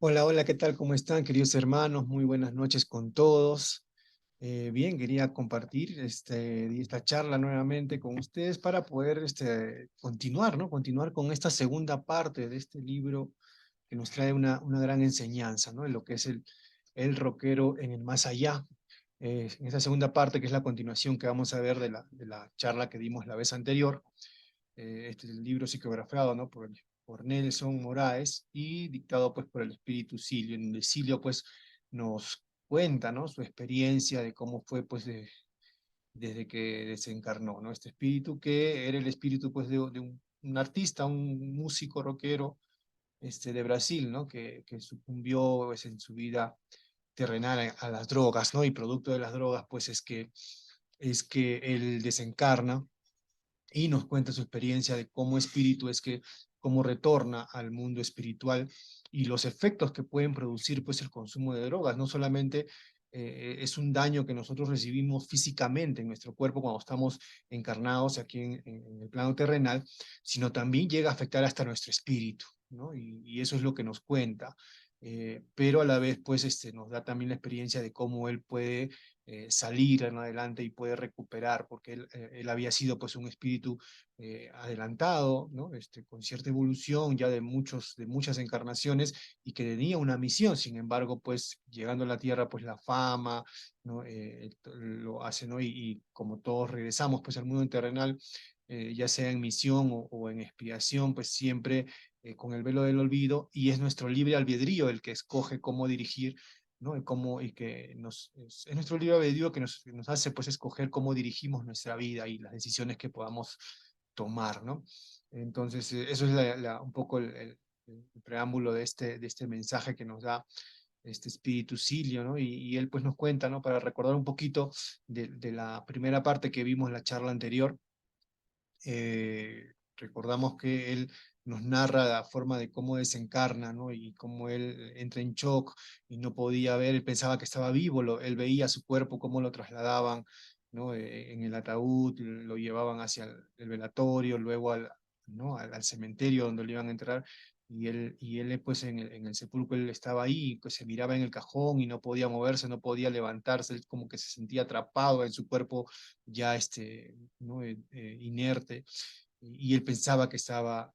Hola, hola, ¿qué tal? ¿Cómo están, queridos hermanos? Muy buenas noches con todos. Bien, quería compartir esta charla nuevamente con ustedes para poder continuar, ¿no? Continuar con esta segunda parte de este libro que nos trae una gran enseñanza, ¿no? En lo que es el rockero en el más allá. En esta segunda parte, que es la continuación que vamos a ver de la charla que dimos la vez anterior. Este es el libro psicografiado, ¿no? por Nelson Moraes y dictado pues por el espíritu Silio, en donde Silio pues nos cuenta, ¿no? Su experiencia de cómo fue pues desde que desencarnó, ¿no? Este espíritu que era el espíritu pues de un artista, un músico rockero de Brasil, ¿no? Que sucumbió pues, en su vida terrenal a las drogas, ¿no? Y producto de las drogas pues es que él desencarna y nos cuenta su experiencia de cómo espíritu cómo retorna al mundo espiritual y los efectos que pueden producir pues el consumo de drogas. No solamente es un daño que nosotros recibimos físicamente en nuestro cuerpo cuando estamos encarnados aquí en el plano terrenal, sino también llega a afectar hasta nuestro espíritu, ¿no? Y eso es lo que nos cuenta. Pero a la vez pues nos da también la experiencia de cómo él puede salir en adelante y puede recuperar, porque él había sido pues un espíritu adelantado, ¿no? Con cierta evolución ya de muchas encarnaciones y que tenía una misión. Sin embargo, pues llegando a la Tierra, pues la fama, ¿no? Lo hace, ¿no? Y como todos regresamos pues al mundo terrenal, ya sea en misión o en expiación, pues siempre con el velo del olvido, y es nuestro libre albedrío el que escoge cómo dirigir, ¿no? Y que es nuestro libre albedrío que nos hace pues escoger cómo dirigimos nuestra vida y las decisiones que podamos tomar, ¿no? Entonces, eso es un poco el preámbulo de este mensaje que nos da este espíritu Silio, ¿no? Y él pues nos cuenta, ¿no? Para recordar un poquito de la primera parte que vimos en la charla anterior. Recordamos que él nos narra la forma de cómo desencarna, ¿no? Y cómo él entra en shock y no podía ver, él pensaba que estaba vivo, él veía su cuerpo, cómo lo trasladaban, ¿no? En el ataúd, lo llevaban hacia el velatorio, luego ¿no? al cementerio donde lo iban a enterrar, y él pues en el sepulcro él estaba ahí, pues se miraba en el cajón y no podía moverse, no podía levantarse, él como que se sentía atrapado en su cuerpo ya ¿no? Inerte, y él pensaba que estaba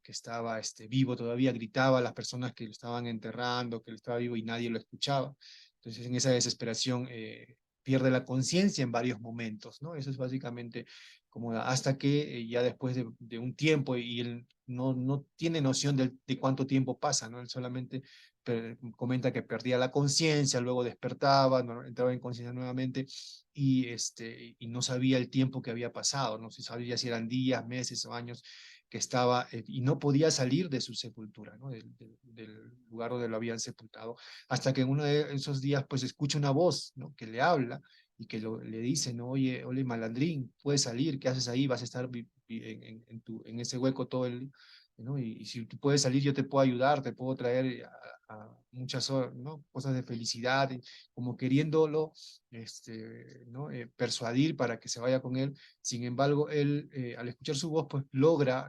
vivo todavía, gritaba a las personas que lo estaban enterrando, que él estaba vivo y nadie lo escuchaba. Entonces en esa desesperación pierde la conciencia en varios momentos, ¿no? Eso es básicamente como hasta que ya después de un tiempo y él no tiene noción de cuánto tiempo pasa, ¿no? Él solamente comenta que perdía la conciencia, luego despertaba, ¿no? Entraba en conciencia nuevamente y no sabía el tiempo que había pasado, no se sabía si eran días, meses o años que estaba y no podía salir de su sepultura, ¿no? Del lugar donde lo habían sepultado, hasta que en uno de esos días pues escucha una voz, ¿no? Que le habla y que le dice, ¿no? Oye, oye, malandrín, puedes salir, ¿qué haces ahí? Vas a estar en ese hueco todo el... ¿no? Y si tú puedes salir, yo te puedo ayudar, te puedo traer a muchas ¿no? cosas de felicidad, como queriéndolo ¿no? Persuadir para que se vaya con él. Sin embargo, él, al escuchar su voz, pues logra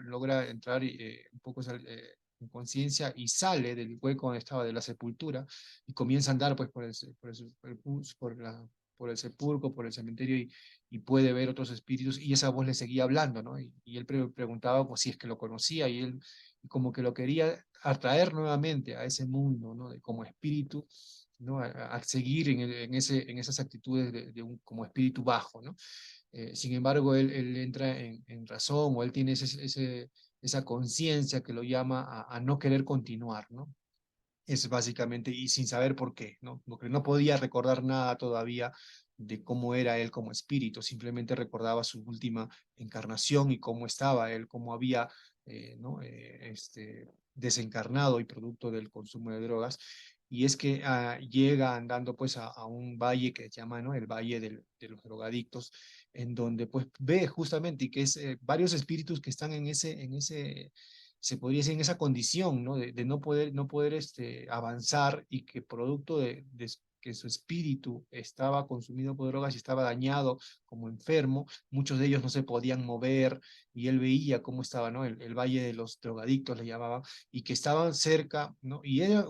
entrar un poco en conciencia y sale del hueco donde estaba de la sepultura y comienza a andar pues por el sepulcro, por el cementerio y puede ver otros espíritus y esa voz le seguía hablando, ¿no? Y él preguntaba pues, si es que lo conocía y él como que lo quería atraer nuevamente a ese mundo, ¿no? Como espíritu, ¿no? A seguir en esas actitudes como espíritu bajo, ¿no? Sin embargo, él entra en razón o él tiene esa conciencia que lo llama a no querer continuar, ¿no? Es básicamente, y sin saber por qué, ¿no? Porque no podía recordar nada todavía de cómo era él como espíritu, simplemente recordaba su última encarnación y cómo estaba él, cómo había ¿no? Desencarnado y producto del consumo de drogas. Y es que llega andando pues a un valle que se llama, ¿no? El Valle de los Drogadictos, en donde pues ve justamente y que es varios espíritus que están en ese se podría decir, en esa condición, ¿no? De no poder avanzar y que producto de que su espíritu estaba consumido por drogas y estaba dañado como enfermo, muchos de ellos no se podían mover y él veía cómo estaba, ¿no? El Valle de los Drogadictos le llamaba y que estaban cerca, ¿no? Y era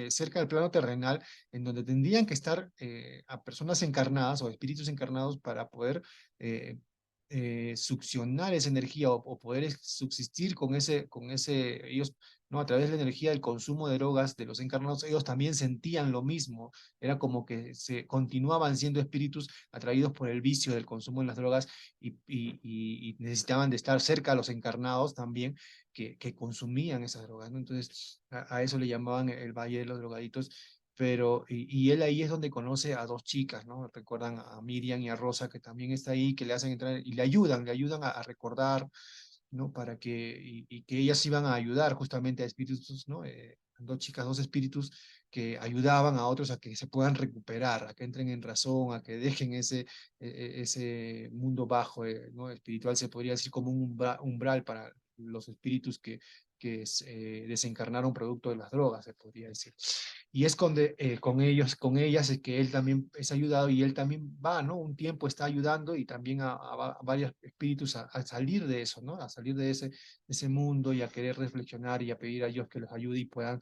cerca del plano terrenal, en donde tendrían que estar a personas encarnadas o espíritus encarnados para poder eh, succionar esa energía o poder subsistir ellos, ¿no? A través de la energía del consumo de drogas de los encarnados, ellos también sentían lo mismo. Era como que se continuaban siendo espíritus atraídos por el vicio del consumo de las drogas y necesitaban de estar cerca a los encarnados también que consumían esas drogas, ¿no? Entonces, a eso le llamaban el Valle de los Drogaditos, pero, y él ahí es donde conoce a dos chicas, ¿no? Recuerdan a Miriam y a Rosa, que también está ahí, que le hacen entrar y le ayudan a recordar, ¿no? Para que, y que ellas iban a ayudar justamente a espíritus, ¿no? Dos chicas, dos espíritus que ayudaban a otros a que se puedan recuperar, a que entren en razón, a que dejen ese mundo bajo, ¿no? Espiritual, se podría decir como un umbral para los espíritus que desencarnaron producto de las drogas, se podría decir. Y es con ellos, con ellas, es que él también es ayudado y él también va, ¿no? Un tiempo está ayudando y también a varios espíritus a salir de eso, ¿no? A salir de ese mundo y a querer reflexionar y a pedir a Dios que los ayude y puedan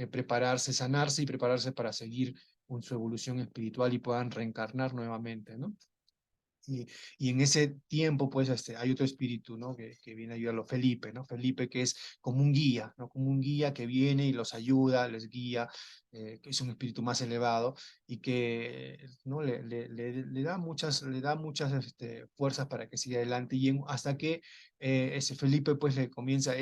prepararse, sanarse y prepararse para seguir con su evolución espiritual y puedan reencarnar nuevamente, ¿no? Y, y en ese tiempo, pues, hay otro espíritu, ¿no? Que viene a ayudarlo, Felipe, ¿no? Felipe que es como un guía, ¿no? Como un guía que viene y los ayuda, les guía, que es un espíritu más elevado y que, ¿no? Le da muchas fuerzas para que siga adelante y hasta que ese Felipe, pues, él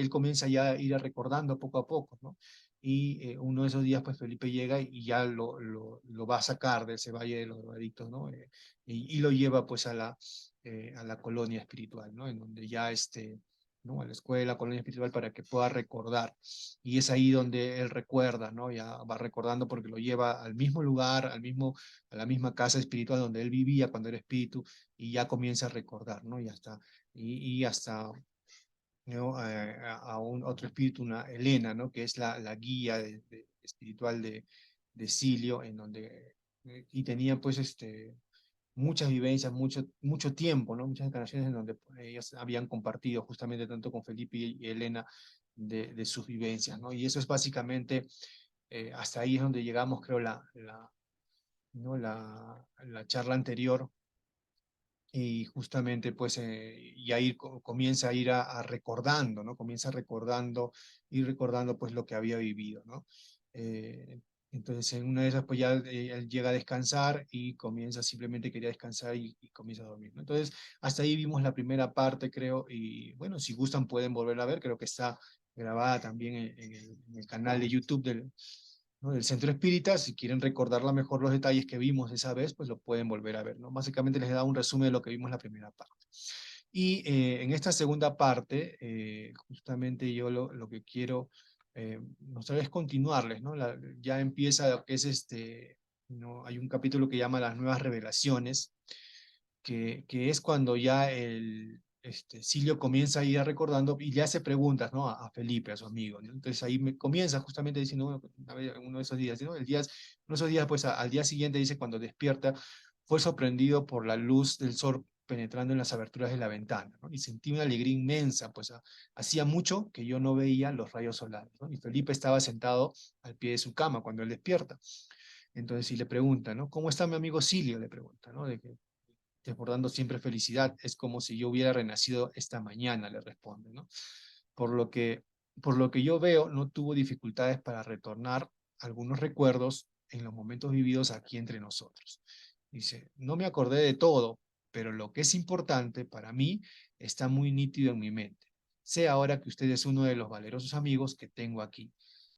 comienza ya a ir recordando poco a poco, ¿no? Y uno de esos días, pues, Felipe llega y ya lo va a sacar de ese valle de los drogadictos, ¿no? Y lo lleva pues a la colonia espiritual, ¿no? En donde ya ¿no? A la escuela, colonia espiritual para que pueda recordar. Y es ahí donde él recuerda, ¿no? Ya va recordando porque lo lleva al mismo lugar, a la misma casa espiritual donde él vivía cuando era espíritu y ya comienza a recordar, ¿no? Y hasta ¿no? A otro espíritu, una Elena, ¿no? Que es la guía espiritual de Silio, en donde, y tenía pues muchas vivencias, mucho tiempo, ¿no? Muchas encarnaciones en donde ellas habían compartido justamente tanto con Felipe y Elena de sus vivencias, ¿no? Y eso es básicamente, hasta ahí es donde llegamos, creo, ¿no? la charla anterior, y justamente pues y ahí comienza a ir recordando, ¿no? Comienza recordando, ir recordando pues lo que había vivido, ¿no? Eh, entonces en una de esas pues ya él llega a descansar y comienza, simplemente quería descansar y comienza a dormir, ¿no? Entonces hasta ahí vimos la primera parte creo y bueno, si gustan pueden volverla a ver, creo que está grabada también en el canal de YouTube ¿no? Del Centro Espírita. Si quieren recordarla mejor los detalles que vimos esa vez, pues lo pueden volver a ver, ¿no? Básicamente les he dado un resumen de lo que vimos en la primera parte. Y en esta segunda parte, justamente yo lo que quiero mostrar es continuarles, ¿no? Ya empieza lo que es ¿no? Hay un capítulo que llama Las Nuevas Revelaciones, que es cuando ya Silio comienza a ir recordando y le hace preguntas, ¿no? A Felipe, a su amigo, ¿no? Entonces ahí comienza justamente diciendo, uno de esos días, ¿no? Uno de esos días, pues al día siguiente dice, cuando despierta, fue sorprendido por la luz del sol penetrando en las aberturas de la ventana, ¿no? Y sentí una alegría inmensa, pues hacía mucho que yo no veía los rayos solares, ¿no? Y Felipe estaba sentado al pie de su cama cuando él despierta. Entonces, si le pregunta, ¿no? ¿Cómo está mi amigo Silio? Le pregunta, ¿no? De que desbordando siempre felicidad. Es como si yo hubiera renacido esta mañana, le responde, ¿no? Por lo que, por lo que yo veo, no tuvo dificultades para retornar algunos recuerdos en los momentos vividos aquí entre nosotros. Dice, no me acordé de todo, pero lo que es importante para mí está muy nítido en mi mente. Sé ahora que usted es uno de los valerosos amigos que tengo aquí.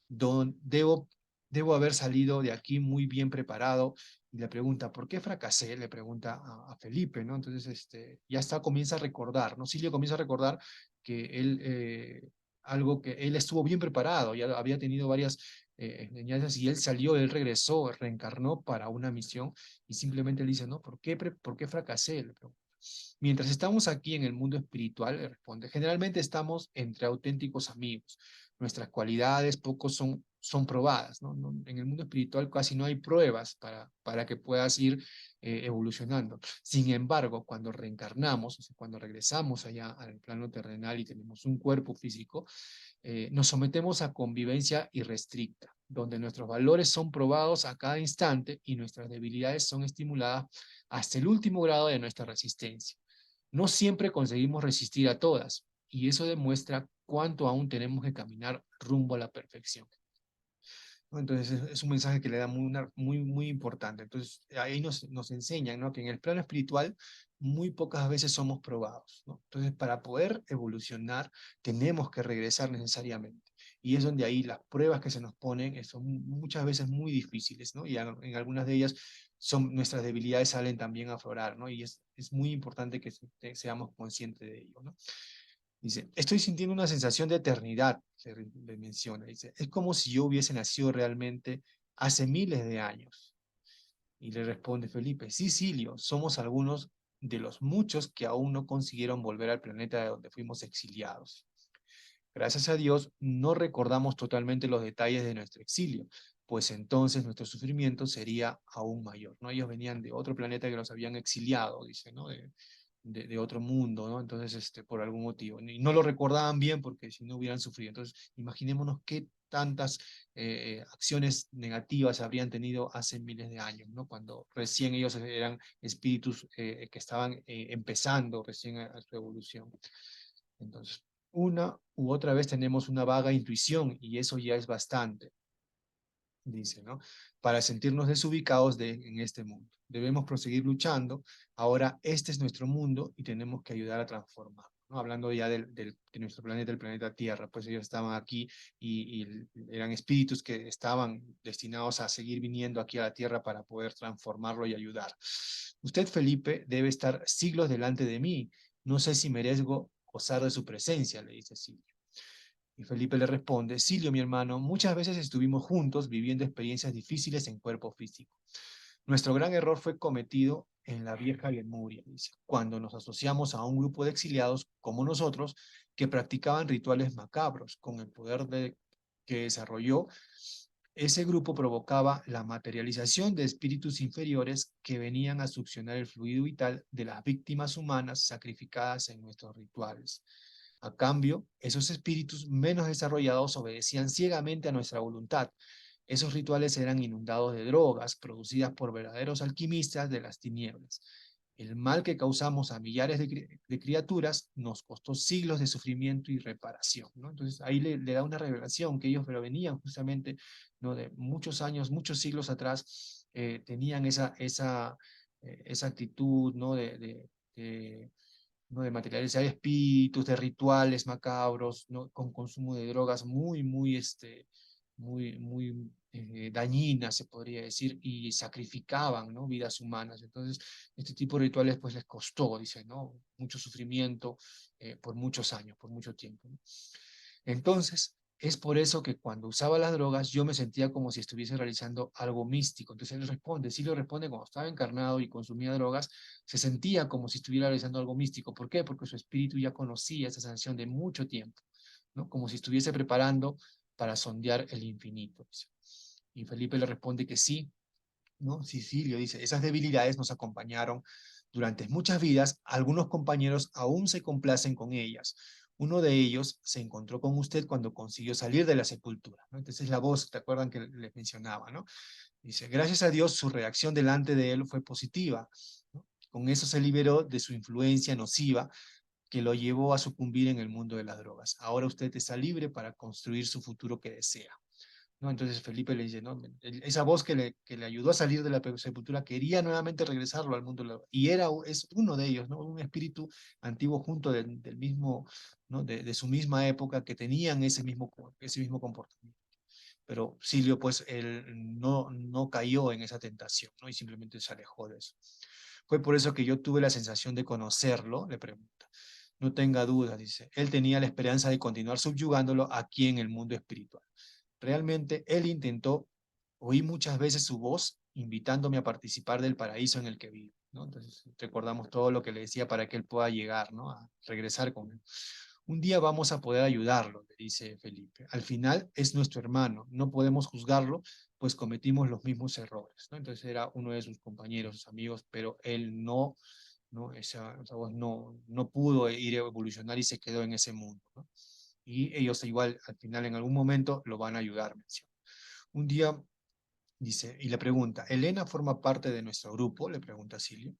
Debo haber salido de aquí muy bien preparado. Y le pregunta, ¿por qué fracasé? Le pregunta a Felipe, ¿no? Entonces, ya está, comienza a recordar, ¿no? Silvio comienza a recordar que él, algo que él estuvo bien preparado, ya había tenido varias enseñanzas y él salió, él regresó, reencarnó para una misión y simplemente le dice, ¿no? ¿Por qué fracasé? Le pregunta. Mientras estamos aquí en el mundo espiritual, le responde, generalmente estamos entre auténticos amigos. Nuestras cualidades pocos son probadas, ¿no? En el mundo espiritual casi no hay pruebas para que puedas ir evolucionando. Sin embargo, cuando reencarnamos, o sea, cuando regresamos allá al plano terrenal y tenemos un cuerpo físico, nos sometemos a convivencia irrestricta. donde nuestros valores son probados a cada instante y nuestras debilidades son estimuladas hasta el último grado de nuestra resistencia. No siempre conseguimos resistir a todas, y eso demuestra cuánto aún tenemos que caminar rumbo a la perfección. ¿No? Entonces es un mensaje que le da muy importante. Entonces ahí nos enseñan, ¿no? Que en el plano espiritual muy pocas veces somos probados, ¿no? Entonces para poder evolucionar tenemos que regresar necesariamente. Y es donde ahí las pruebas que se nos ponen son muchas veces muy difíciles, ¿no? Y en algunas de ellas nuestras debilidades salen también a aflorar, ¿no? Y es muy importante que seamos conscientes de ello, ¿no? Dice, estoy sintiendo una sensación de eternidad, le menciona. Dice, es como si yo hubiese nacido realmente hace miles de años. Y le responde Felipe, sí, Silio, somos algunos de los muchos que aún no consiguieron volver al planeta de donde fuimos exiliados. Gracias a Dios, no recordamos totalmente los detalles de nuestro exilio, pues entonces nuestro sufrimiento sería aún mayor, ¿no? Ellos venían de otro planeta que los habían exiliado, dice, ¿no? De otro mundo, ¿no? Entonces, por algún motivo. Y no lo recordaban bien porque si no hubieran sufrido. Entonces, imaginémonos qué tantas acciones negativas habrían tenido hace miles de años, ¿no? Cuando recién ellos eran espíritus que estaban empezando recién a su evolución. Entonces, una u otra vez tenemos una vaga intuición y eso ya es bastante, dice, ¿no? Para sentirnos desubicados en este mundo. Debemos proseguir luchando. Ahora este es nuestro mundo y tenemos que ayudar a transformarlo, ¿no? Hablando ya de nuestro planeta, el planeta Tierra, pues ellos estaban aquí y eran espíritus que estaban destinados a seguir viniendo aquí a la Tierra para poder transformarlo y ayudar. Usted, Felipe, debe estar siglos delante de mí. No sé si merezco gozar de su presencia, le dice Silvio. Y Felipe le responde, Silio, mi hermano, muchas veces estuvimos juntos viviendo experiencias difíciles en cuerpo físico. Nuestro gran error fue cometido en la vieja Lemuria, dice, cuando nos asociamos a un grupo de exiliados como nosotros que practicaban rituales macabros. Con el poder que desarrolló, ese grupo provocaba la materialización de espíritus inferiores que venían a succionar el fluido vital de las víctimas humanas sacrificadas en nuestros rituales. A cambio, esos espíritus menos desarrollados obedecían ciegamente a nuestra voluntad. Esos rituales eran inundados de drogas producidas por verdaderos alquimistas de las tinieblas. El mal que causamos a millares de criaturas nos costó siglos de sufrimiento y reparación, ¿no? Entonces ahí le da una revelación que ellos venían justamente, ¿no? De muchos años, muchos siglos atrás, tenían esa actitud, ¿no? ¿no? De materializar espíritus, de rituales macabros, ¿no? Con consumo de drogas muy dañinas, se podría decir, y sacrificaban, ¿no? Vidas humanas. Entonces, este tipo de rituales pues les costó, dice, ¿no? Mucho sufrimiento por muchos años, por mucho tiempo, ¿no? Entonces, es por eso que cuando usaba las drogas yo me sentía como si estuviese realizando algo místico. Entonces él responde, sí lo responde cuando estaba encarnado y consumía drogas, se sentía como si estuviera realizando algo místico. ¿Por qué? Porque su espíritu ya conocía esa sanción de mucho tiempo, ¿no? Como si estuviese preparando para sondear el infinito. Y Felipe le responde que sí, ¿no? Sicilio dice, esas debilidades nos acompañaron durante muchas vidas, algunos compañeros aún se complacen con ellas. Uno de ellos se encontró con usted cuando consiguió salir de la sepultura, ¿no? Entonces la voz, ¿te acuerdan que les mencionaba, ¿no? Dice, gracias a Dios su reacción delante de él fue positiva, ¿no? Con eso se liberó de su influencia nociva que lo llevó a sucumbir en el mundo de las drogas. Ahora usted está libre para construir su futuro que desea. ¿No? Entonces Felipe le dice, ¿no? Esa voz que le ayudó a salir de la sepultura quería nuevamente regresarlo al mundo, y es uno de ellos, ¿no? Un espíritu antiguo junto del mismo, ¿no? De su misma época que tenían ese mismo comportamiento. Pero Silio, pues, él no cayó en esa tentación, ¿no? Y simplemente se alejó de eso. Fue por eso que yo tuve la sensación de conocerlo, le pregunta. No tenga dudas, dice. Él tenía la esperanza de continuar subyugándolo aquí en el mundo espiritual. Realmente él intentó, oí muchas veces su voz invitándome a participar del paraíso en el que vivo, ¿no? Entonces recordamos todo lo que le decía para que él pueda llegar, ¿no? A regresar con él. Un día vamos a poder ayudarlo, le dice Felipe. Al final es nuestro hermano, no podemos juzgarlo, pues cometimos los mismos errores, ¿no? Entonces era uno de sus compañeros, sus amigos, pero él ¿no? Esa voz no pudo ir a evolucionar y se quedó en ese mundo, ¿no? Y ellos igual, al final, en algún momento, lo van a ayudar, menciona. Un día dice, y le pregunta, ¿Elena forma parte de nuestro grupo? Le pregunta Silio.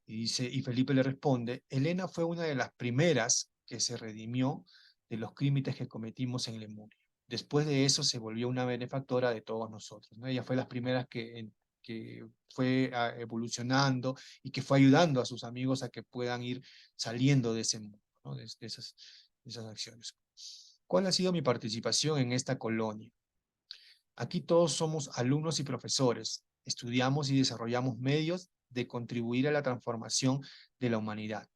Y dice, y Felipe le responde, Elena fue una de las primeras que se redimió de los crímenes que cometimos en Lemuria. Después de eso se volvió una benefactora de todos nosotros, ¿no? Ella fue las primeras que fue evolucionando y que fue ayudando a sus amigos a que puedan ir saliendo de ese mundo, ¿no? De esas acciones. ¿Cuál ha sido mi participación en esta colonia? Aquí todos somos alumnos y profesores, estudiamos y desarrollamos medios de contribuir a la transformación de la humanidad,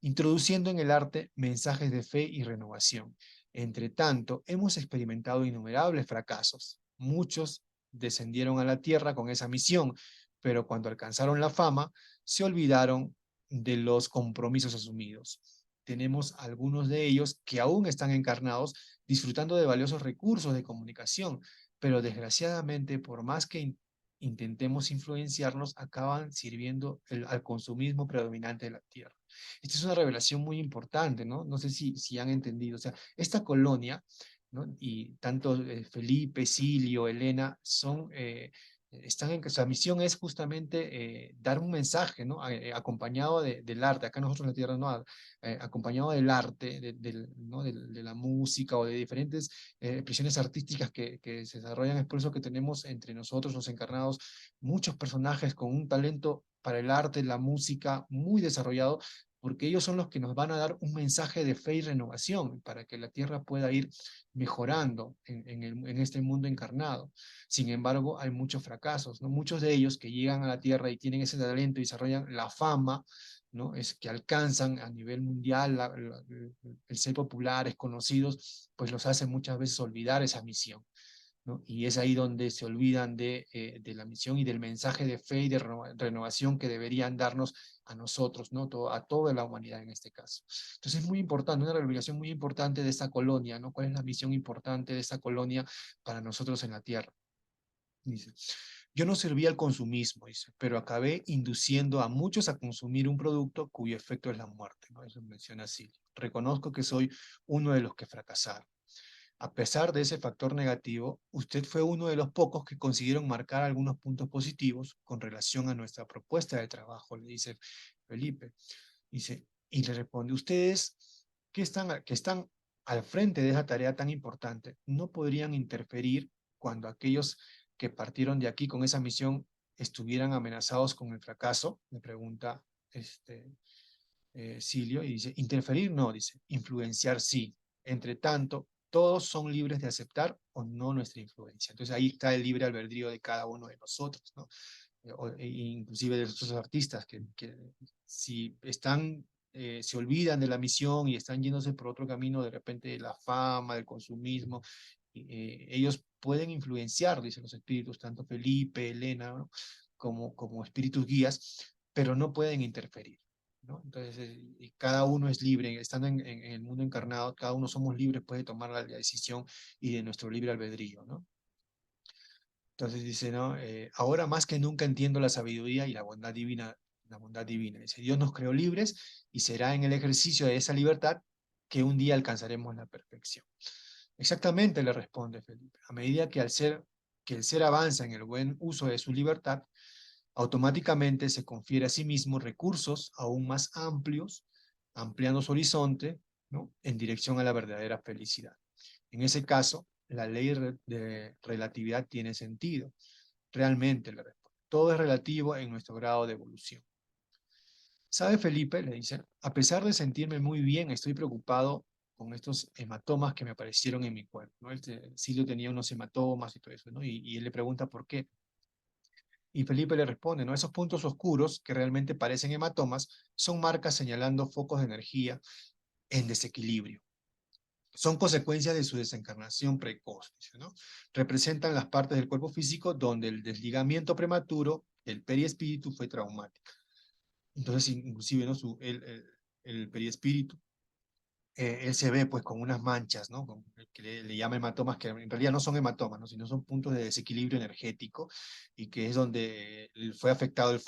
introduciendo en el arte mensajes de fe y renovación. Entre tanto, hemos experimentado innumerables fracasos. Muchos descendieron a la tierra con esa misión, pero cuando alcanzaron la fama, se olvidaron de los compromisos asumidos. Tenemos algunos de ellos que aún están encarnados, disfrutando de valiosos recursos de comunicación, pero desgraciadamente, por más que intentemos influenciarnos, acaban sirviendo al consumismo predominante de la tierra. Esta es una revelación muy importante, ¿no? No sé si han entendido. O sea, esta colonia, ¿no? Y tanto Felipe, Silio, Elena, están en que su misión es justamente dar un mensaje, ¿no? Acompañado del arte. Acá nosotros en la Tierra, ¿no? Acompañado del arte, ¿no? De la música o de diferentes expresiones artísticas que se desarrollan. Es por eso que tenemos entre nosotros, los encarnados, muchos personajes con un talento para el arte, la música muy desarrollado, porque ellos son los que nos van a dar un mensaje de fe y renovación para que la Tierra pueda ir mejorando en este mundo encarnado. Sin embargo, hay muchos fracasos, ¿no? Muchos de ellos que llegan a la Tierra y tienen ese talento y desarrollan la fama, ¿no? Es que alcanzan a nivel mundial el ser populares, conocidos, pues los hace muchas veces olvidar esa misión, ¿no? Y es ahí donde se olvidan de la misión y del mensaje de fe y de renovación que deberían darnos a nosotros, ¿no? A toda la humanidad en este caso. Entonces es muy importante, una revelación muy importante de esta colonia, ¿no? ¿Cuál es la misión importante de esta colonia para nosotros en la Tierra? Dice, yo no serví al consumismo, dice, pero acabé induciendo a muchos a consumir un producto cuyo efecto es la muerte, ¿no? Eso menciona Silvio. Reconozco que soy uno de los que fracasaron. A pesar de ese factor negativo, usted fue uno de los pocos que consiguieron marcar algunos puntos positivos con relación a nuestra propuesta de trabajo, le dice Felipe. Dice, y le responde, ustedes que están al frente de esa tarea tan importante, no podrían interferir cuando aquellos que partieron de aquí con esa misión estuvieran amenazados con el fracaso, le pregunta Silio, y dice, interferir no, dice, influenciar sí. Entre tanto, todos son libres de aceptar o no nuestra influencia. Entonces ahí está el libre albedrío de cada uno de nosotros, ¿no? Inclusive de estos artistas que si están, se olvidan de la misión y están yéndose por otro camino, de repente de la fama, del consumismo, ellos pueden influenciar, dicen los espíritus, tanto Felipe, Elena, ¿no? como espíritus guías, pero no pueden interferir, ¿no? Entonces, cada uno es libre, estando en el mundo encarnado, cada uno somos libres, puede tomar la decisión y de nuestro libre albedrío, ¿no? Entonces dice, ¿no? Ahora más que nunca entiendo la sabiduría y la bondad divina. Dice, Dios nos creó libres y será en el ejercicio de esa libertad que un día alcanzaremos la perfección. Exactamente, le responde Felipe. A medida que el ser avanza en el buen uso de su libertad, automáticamente se confiere a sí mismo recursos aún más amplios, ampliando su horizonte, ¿no? En dirección a la verdadera felicidad. En ese caso, la ley de relatividad tiene sentido. Realmente, le responde, todo es relativo en nuestro grado de evolución. ¿Sabe, Felipe? Le dice, a pesar de sentirme muy bien, estoy preocupado con estos hematomas que me aparecieron en mi cuerpo, ¿no? Silvio tenía unos hematomas y todo eso, ¿no? Y él le pregunta por qué. Y Felipe le responde, ¿no? Esos puntos oscuros que realmente parecen hematomas son marcas señalando focos de energía en desequilibrio. Son consecuencias de su desencarnación precoz, dice, ¿no? Representan las partes del cuerpo físico donde el desligamiento prematuro del periespíritu fue traumático. Entonces, inclusive, ¿no? El periespíritu, él se ve pues con unas manchas, ¿no? Que le llama hematomas, que en realidad no son hematomas, ¿no? Sino son puntos de desequilibrio energético y que es donde fue afectado,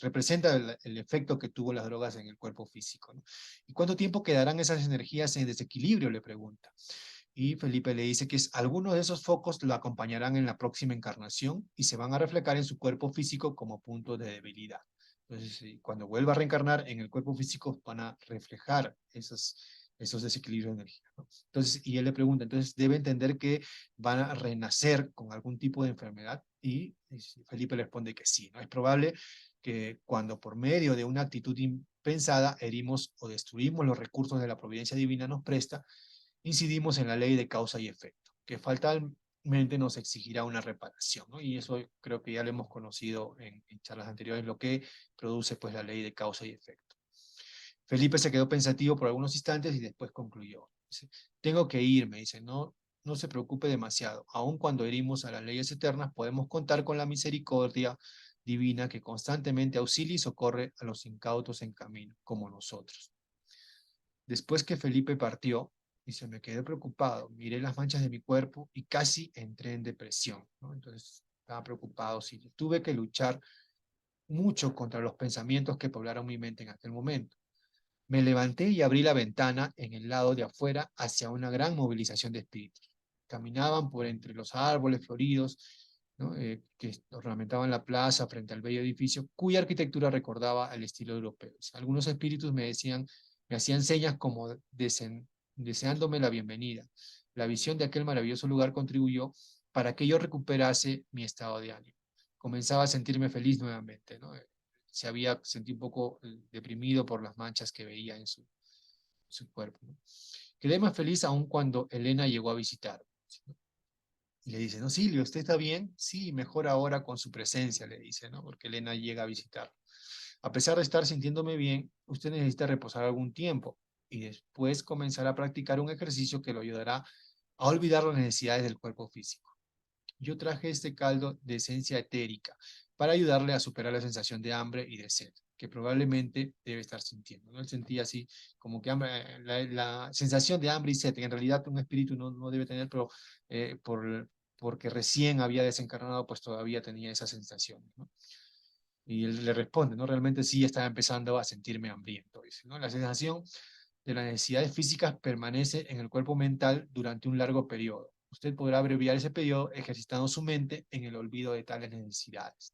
representa el efecto que tuvo las drogas en el cuerpo físico, ¿no? ¿Y cuánto tiempo quedarán esas energías en desequilibrio? Le pregunta. Y Felipe le dice que algunos de esos focos lo acompañarán en la próxima encarnación y se van a reflejar en su cuerpo físico como punto de debilidad. Entonces, cuando vuelva a reencarnar en el cuerpo físico, van a reflejar esos desequilibrios de energía, ¿no? Entonces, y él le pregunta, entonces debe entender que van a renacer con algún tipo de enfermedad, y Felipe le responde que sí, ¿no? Es probable que cuando por medio de una actitud impensada herimos o destruimos los recursos de la providencia divina nos presta, incidimos en la ley de causa y efecto, que fatalmente nos exigirá una reparación, ¿no? Y eso creo que ya lo hemos conocido en charlas anteriores, lo que produce pues la ley de causa y efecto. Felipe se quedó pensativo por algunos instantes y después concluyó. Dice, tengo que irme, dice, no se preocupe demasiado. Aun cuando herimos a las leyes eternas, podemos contar con la misericordia divina que constantemente auxilia y socorre a los incautos en camino, como nosotros. Después que Felipe partió, dice, me quedé preocupado, miré las manchas de mi cuerpo y casi entré en depresión, ¿no? Entonces estaba preocupado, sí. Tuve que luchar mucho contra los pensamientos que poblaron mi mente en aquel momento. Me levanté y abrí la ventana en el lado de afuera hacia una gran movilización de espíritus. Caminaban por entre los árboles floridos, ¿no? Que ornamentaban la plaza frente al bello edificio, cuya arquitectura recordaba el estilo europeo. Algunos espíritus me hacían señas como deseándome la bienvenida. La visión de aquel maravilloso lugar contribuyó para que yo recuperase mi estado de ánimo. Comenzaba a sentirme feliz nuevamente, ¿no? Se había sentido un poco deprimido por las manchas que veía en su cuerpo, ¿no? Quedé más feliz aún cuando Elena llegó a visitar. ¿No? Y le dice, no, Silvio, ¿usted está bien? Sí, mejor ahora con su presencia, le dice, ¿no? Porque Elena llega a visitar. A pesar de estar sintiéndome bien, usted necesita reposar algún tiempo y después comenzar a practicar un ejercicio que lo ayudará a olvidar las necesidades del cuerpo físico. Yo traje este caldo de esencia etérica para ayudarle a superar la sensación de hambre y de sed que probablemente debe estar sintiendo, ¿no? Él sentía así como que hambre, la sensación de hambre y sed, que en realidad un espíritu no debe tener, pero porque recién había desencarnado, pues todavía tenía esa sensación, ¿no? Y él le responde, ¿no? Realmente sí estaba empezando a sentirme hambriento, dice, ¿no? La sensación de las necesidades físicas permanece en el cuerpo mental durante un largo periodo. Usted podrá abreviar ese periodo ejercitando su mente en el olvido de tales necesidades.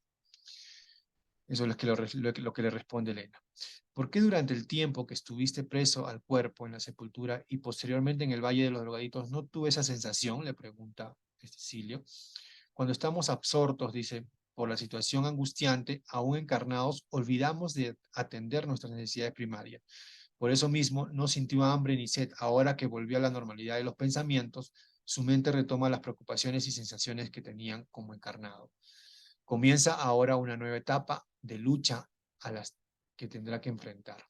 Eso es lo que le responde Elena. ¿Por qué durante el tiempo que estuviste preso al cuerpo en la sepultura y posteriormente en el Valle de los Drogaditos no tuve esa sensación? Le pregunta Cecilio. Cuando estamos absortos, dice, por la situación angustiante, aún encarnados, olvidamos de atender nuestras necesidades primarias. Por eso mismo no sintió hambre ni sed. Ahora que volvió a la normalidad de los pensamientos, su mente retoma las preocupaciones y sensaciones que tenían como encarnado. Comienza ahora una nueva etapa de lucha a las que tendrá que enfrentar.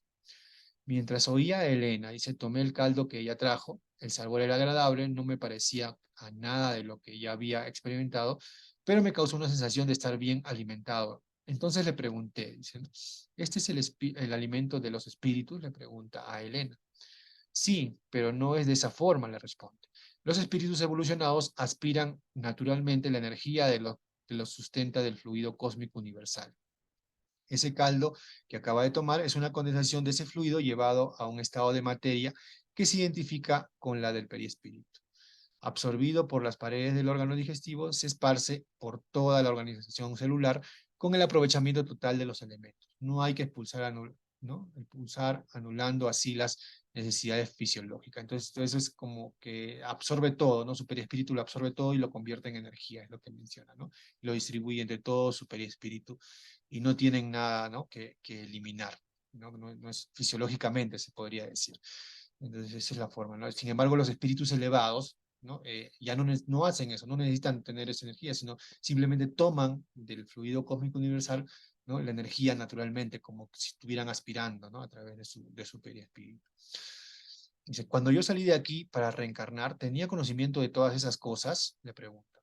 Mientras oía a Elena, dice, tomé el caldo que ella trajo, el sabor era agradable, no me parecía a nada de lo que ya había experimentado, pero me causó una sensación de estar bien alimentado. Entonces le pregunté, dice, ¿este es el alimento de los espíritus? Le pregunta a Elena. Sí, pero no es de esa forma, le responde. Los espíritus evolucionados aspiran naturalmente la energía que los sustenta del fluido cósmico universal. Ese caldo que acaba de tomar es una condensación de ese fluido llevado a un estado de materia que se identifica con la del perispíritu. Absorbido por las paredes del órgano digestivo, se esparce por toda la organización celular con el aprovechamiento total de los elementos. No hay que expulsar anulando así las necesidades fisiológicas. Entonces, eso es como que absorbe todo, ¿no? Su perispíritu lo absorbe todo y lo convierte en energía, es lo que menciona, ¿no? Lo distribuye entre todo su perispíritu y no tienen nada, ¿no? que eliminar, ¿no? No es fisiológicamente, se podría decir. Entonces, esa es la forma, ¿no? Sin embargo, los espíritus elevados, ¿no? Ya no hacen eso, no necesitan tener esa energía, sino simplemente toman del fluido cósmico universal, ¿no? La energía naturalmente, como si estuvieran aspirando, ¿no? A través de su perispíritu. Dice, cuando yo salí de aquí para reencarnar, ¿tenía conocimiento de todas esas cosas? Le pregunta.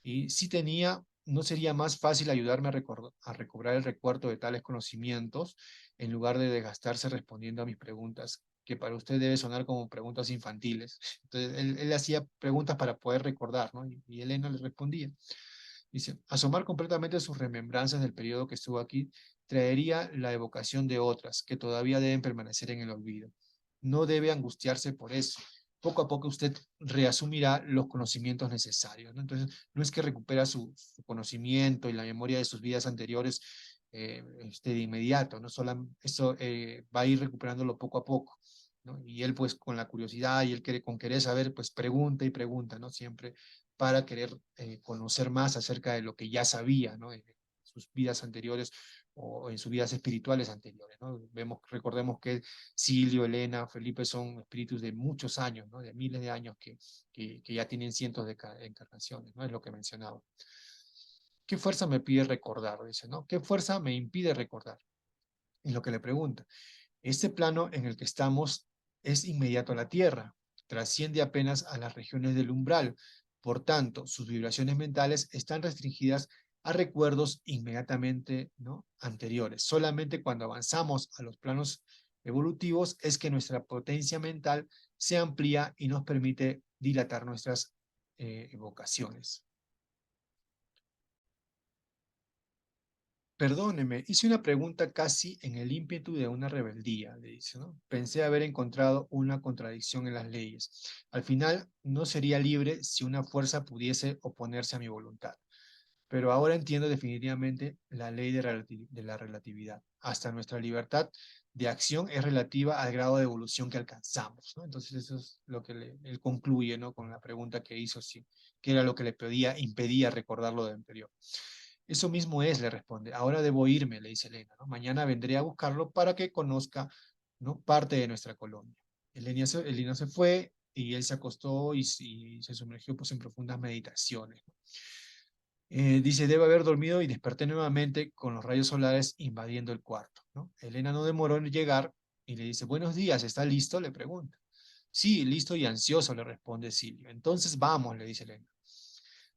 Y si tenía, ¿no sería más fácil ayudarme a recobrar el recuerdo de tales conocimientos en lugar de desgastarse respondiendo a mis preguntas, que para usted debe sonar como preguntas infantiles? Entonces, él hacía preguntas para poder recordar, ¿no? Y Elena le respondía. Dice, asomar completamente sus remembranzas del periodo que estuvo aquí traería la evocación de otras que todavía deben permanecer en el olvido. No debe angustiarse por eso. poco a poco usted reasumirá los conocimientos necesarios, ¿no? Entonces, no es que recupera su conocimiento y la memoria de sus vidas anteriores de inmediato, ¿no? Eso va a ir recuperándolo poco a poco, ¿no? Y él pues con la curiosidad y él quiere, con querer saber, pues pregunta y pregunta, ¿no? Siempre para querer conocer más acerca de lo que ya sabía, ¿no? En sus vidas anteriores o en sus vidas espirituales anteriores, ¿no? Recordemos que Silvio, Elena, Felipe son espíritus de muchos años, ¿no? De miles de años que ya tienen cientos de encarnaciones, ¿no? Es lo que mencionaba. ¿Qué fuerza me pide recordar? Dice, ¿no? ¿Qué fuerza me impide recordar? Es lo que le pregunta. Este plano en el que estamos es inmediato a la Tierra, trasciende apenas a las regiones del umbral, por tanto, sus vibraciones mentales están restringidas a recuerdos inmediatamente, ¿no?, anteriores. Solamente cuando avanzamos a los planos evolutivos es que nuestra potencia mental se amplía y nos permite dilatar nuestras evocaciones. Perdóneme, hice una pregunta casi en el ímpetu de una rebeldía, le dice, ¿no? Pensé haber encontrado una contradicción en las leyes. Al final, no sería libre si una fuerza pudiese oponerse a mi voluntad. Pero ahora entiendo definitivamente la ley de la relatividad. Hasta nuestra libertad de acción es relativa al grado de evolución que alcanzamos, ¿no? Entonces eso es lo que él concluye, ¿no?, con la pregunta que hizo, sí, que era lo que le impedía recordar lo de anterior. Eso mismo es, le responde. Ahora debo irme, le dice Elena, ¿no? Mañana vendré a buscarlo para que conozca, ¿no?, parte de nuestra colonia. Elena se fue y él se acostó y se sumergió pues en profundas meditaciones, ¿no? Dice, debe haber dormido y desperté nuevamente con los rayos solares invadiendo el cuarto, ¿no? Elena no demoró en llegar y le dice, buenos días, ¿está listo?, le pregunta. Sí, listo y ansioso, le responde Silvio. Entonces vamos, le dice Elena.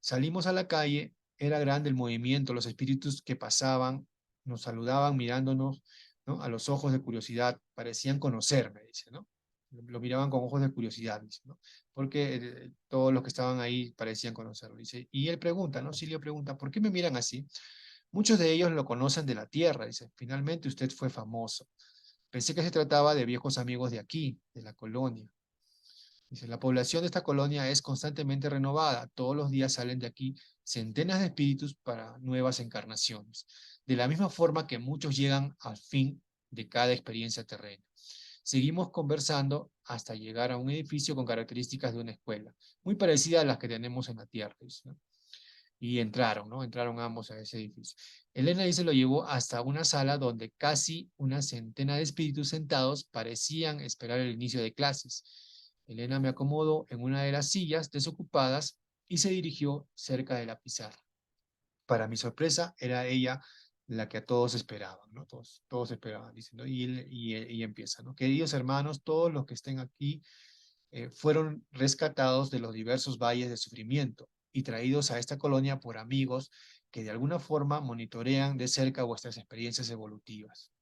Salimos a la calle, era grande el movimiento, los espíritus que pasaban nos saludaban mirándonos, ¿no?, a los ojos de curiosidad, parecían conocerme, dice, ¿no? Lo miraban con ojos de curiosidad, dice, ¿no? Porque todos los que estaban ahí parecían conocerlo, dice. Y él pregunta, ¿no? Silvio pregunta, ¿por qué me miran así? Muchos de ellos lo conocen de la tierra, dice. Finalmente usted fue famoso. Pensé que se trataba de viejos amigos de aquí, de la colonia. Dice, la población de esta colonia es constantemente renovada. Todos los días salen de aquí centenas de espíritus para nuevas encarnaciones. De la misma forma que muchos llegan al fin de cada experiencia terrena. Seguimos conversando hasta llegar a un edificio con características de una escuela, muy parecida a las que tenemos en la Tierra, dice, ¿no? Y entraron, ¿no? Entraron ambos a ese edificio. Elena dice lo llevó hasta una sala donde casi una centena de espíritus sentados parecían esperar el inicio de clases. Elena me acomodó en una de las sillas desocupadas y se dirigió cerca de la pizarra. Para mi sorpresa, era ella la que a todos esperaban, ¿no? Todos esperaban, diciendo, y empieza, ¿no? Queridos hermanos, todos los que estén aquí fueron rescatados de los diversos valles de sufrimiento y traídos a esta colonia por amigos que de alguna forma monitorean de cerca vuestras experiencias evolutivas.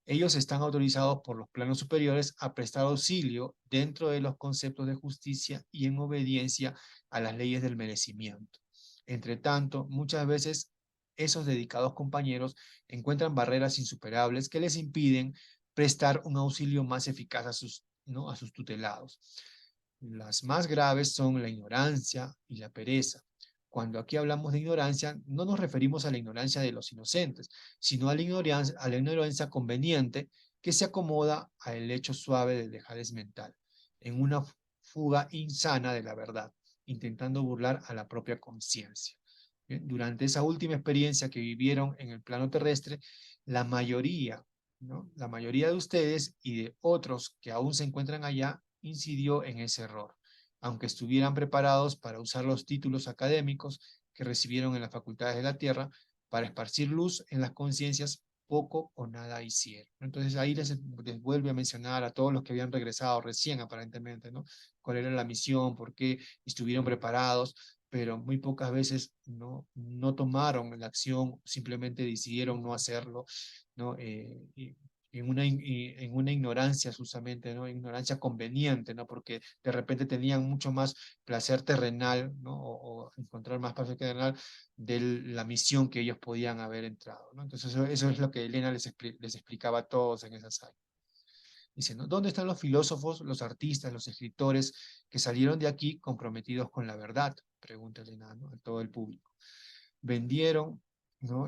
Ellos están autorizados por los planos superiores a prestar auxilio dentro de los conceptos de justicia y en obediencia a las leyes del merecimiento. Entre tanto, muchas veces esos dedicados compañeros encuentran barreras insuperables que les impiden prestar un auxilio más eficaz a sus, ¿no?, a sus tutelados. Las más graves son la ignorancia y la pereza. Cuando aquí hablamos de ignorancia, no nos referimos a la ignorancia de los inocentes, sino a la ignorancia conveniente que se acomoda al hecho suave de dejadez mental, en una fuga insana de la verdad, intentando burlar a la propia conciencia. Durante esa última experiencia que vivieron en el plano terrestre, la mayoría, ¿no?, la mayoría de ustedes y de otros que aún se encuentran allá incidió en ese error, aunque estuvieran preparados para usar los títulos académicos que recibieron en las facultades de la Tierra para esparcir luz en las conciencias, poco o nada hicieron. Entonces ahí les vuelve a mencionar a todos los que habían regresado recién aparentemente, ¿no?, cuál era la misión, por qué estuvieron preparados, pero muy pocas veces no tomaron la acción, simplemente decidieron no hacerlo, ¿no? En una ignorancia justamente, ¿no? Ignorancia conveniente, ¿no? Porque de repente tenían mucho más placer terrenal, ¿no? O encontrar más placer terrenal de la misión que ellos podían haber entrado, ¿no? Entonces eso es lo que Elena les explicaba a todos en esa sala. Dice, ¿no? ¿Dónde están los filósofos, los artistas, los escritores que salieron de aquí comprometidos con la verdad? Pregunta el enano a todo el público. Vendieron, ¿no?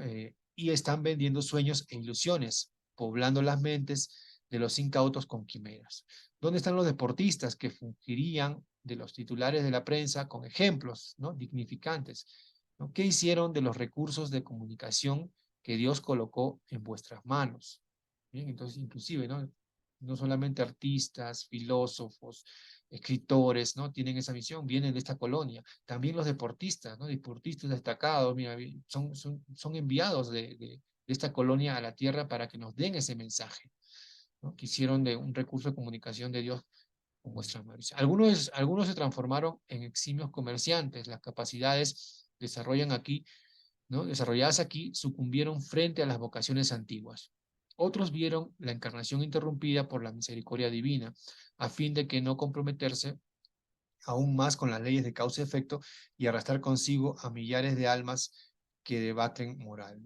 Y están vendiendo sueños e ilusiones, poblando las mentes de los incautos con quimeras. ¿Dónde están los deportistas que fungirían de los titulares de la prensa con ejemplos, ¿no? Dignificantes? ¿No? ¿Qué hicieron de los recursos de comunicación que Dios colocó en vuestras manos? Bien, entonces, inclusive, ¿no? No solamente artistas, filósofos, escritores, ¿no? Tienen esa misión, vienen de esta colonia. También los deportistas, ¿no? Deportistas destacados, mira, son enviados de esta colonia a la tierra para que nos den ese mensaje, ¿no? Que hicieron de un recurso de comunicación de Dios con vuestras manos. Algunos se transformaron en eximios comerciantes, las capacidades desarrolladas aquí sucumbieron frente a las vocaciones antiguas. Otros vieron la encarnación interrumpida por la misericordia divina, a fin de que no comprometerse aún más con las leyes de causa y efecto y arrastrar consigo a millares de almas que debaten moral.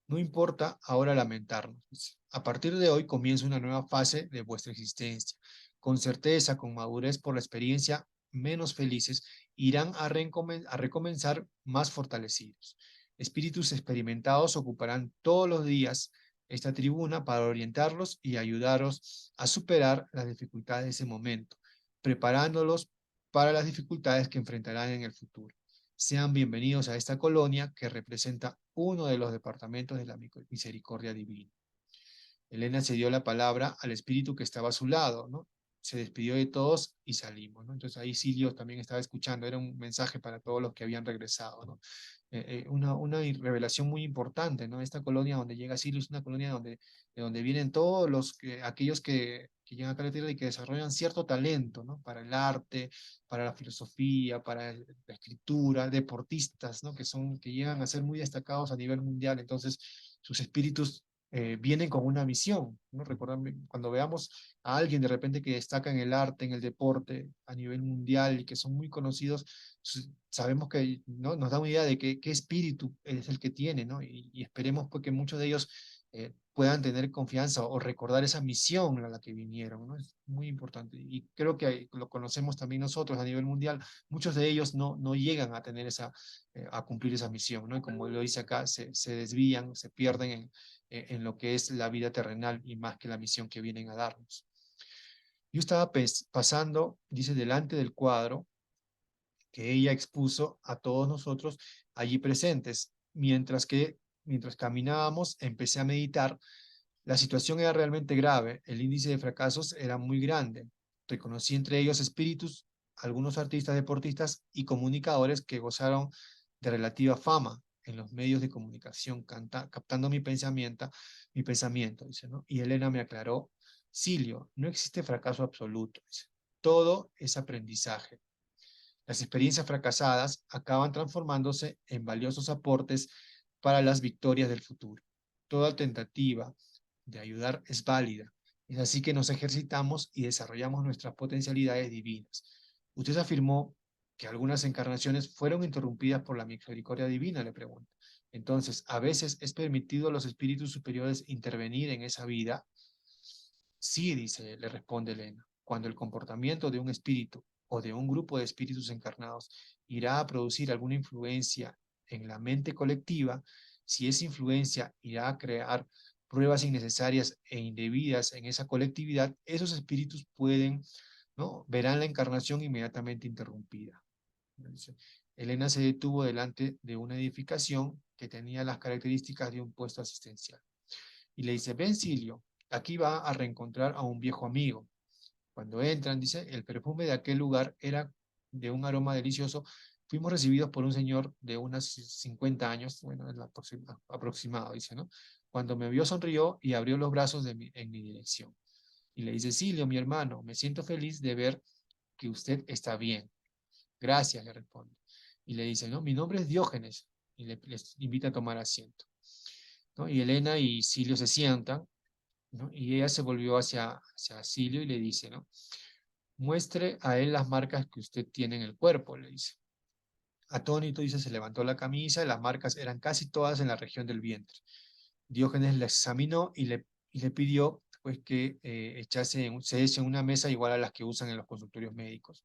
No importa ahora lamentarnos. A partir de hoy comienza una nueva fase de vuestra existencia. Con certeza, con madurez por la experiencia, menos felices, irán a recomenzar más fortalecidos. Espíritus experimentados ocuparán todos los días esta tribuna para orientarlos y ayudaros a superar las dificultades de ese momento, preparándolos para las dificultades que enfrentarán en el futuro. Sean bienvenidos a esta colonia que representa uno de los departamentos de la misericordia divina. Elena cedió la palabra al espíritu que estaba a su lado, ¿no? Se despidió de todos y salimos, ¿no? Entonces ahí Silio también estaba escuchando, era un mensaje para todos los que habían regresado, ¿no? Una revelación muy importante, ¿no? Esta colonia donde llega Silio es una colonia de donde vienen todos aquellos que llegan acá a la tierra y que desarrollan cierto talento, ¿no? Para el arte, para la filosofía, para la escritura, deportistas, ¿no? Que llegan a ser muy destacados a nivel mundial. Entonces, sus espíritus vienen con una misión, ¿no? Recuerdan, cuando veamos a alguien de repente que destaca en el arte, en el deporte, a nivel mundial y que son muy conocidos, sabemos que, ¿no? Nos da una idea de qué espíritu es el que tiene, ¿no? Y esperemos pues, que muchos de ellos puedan tener confianza o recordar esa misión a la que vinieron, ¿no? Es muy importante. Y creo que lo conocemos también nosotros a nivel mundial. Muchos de ellos no llegan a tener a cumplir esa misión, ¿no? Y como lo dice acá, se desvían, se pierden en lo que es la vida terrenal y más que la misión que vienen a darnos. Yo estaba pasando, dice, delante del cuadro que ella expuso a todos nosotros allí presentes. Mientras caminábamos, empecé a meditar. La situación era realmente grave, el índice de fracasos era muy grande. Reconocí entre ellos espíritus, algunos artistas, deportistas y comunicadores que gozaron de relativa fama en los medios de comunicación, captando mi pensamiento, dice, ¿no? Y Elena me aclaró, Silio, no existe fracaso absoluto, dice. Todo es aprendizaje. Las experiencias fracasadas acaban transformándose en valiosos aportes para las victorias del futuro. Toda tentativa de ayudar es válida. Es así que nos ejercitamos y desarrollamos nuestras potencialidades divinas. Usted afirmó que algunas encarnaciones fueron interrumpidas por la misericordia divina, le pregunto. Entonces, ¿a veces es permitido a los espíritus superiores intervenir en esa vida? Sí, dice, le responde Elena. Cuando el comportamiento de un espíritu o de un grupo de espíritus encarnados irá a producir alguna influencia en la mente colectiva, si esa influencia irá a crear pruebas innecesarias e indebidas en esa colectividad, esos espíritus ¿no? Verán la encarnación inmediatamente interrumpida. Entonces, Elena se detuvo delante de una edificación que tenía las características de un puesto asistencial. Y le dice, ven Silio, aquí va a reencontrar a un viejo amigo. Cuando entran, dice, el perfume de aquel lugar era de un aroma delicioso. Fuimos recibidos por un señor de unos 50 años, bueno, es aproximado, dice, ¿no? Cuando me vio sonrió y abrió los brazos en mi dirección. Y le dice, Silio, mi hermano, me siento feliz de ver que usted está bien. Gracias, le responde. Y le dice, no, mi nombre es Diógenes. Y les invita a tomar asiento, ¿no? Y Elena y Silio se sientan, ¿no? Y ella se volvió hacia Silio y le dice, ¿no? Muestre a él las marcas que usted tiene en el cuerpo, le dice. Atónito, dice, se levantó la camisa y las marcas eran casi todas en la región del vientre. Diógenes la examinó y le pidió pues que se eche en una mesa igual a las que usan en los consultorios médicos.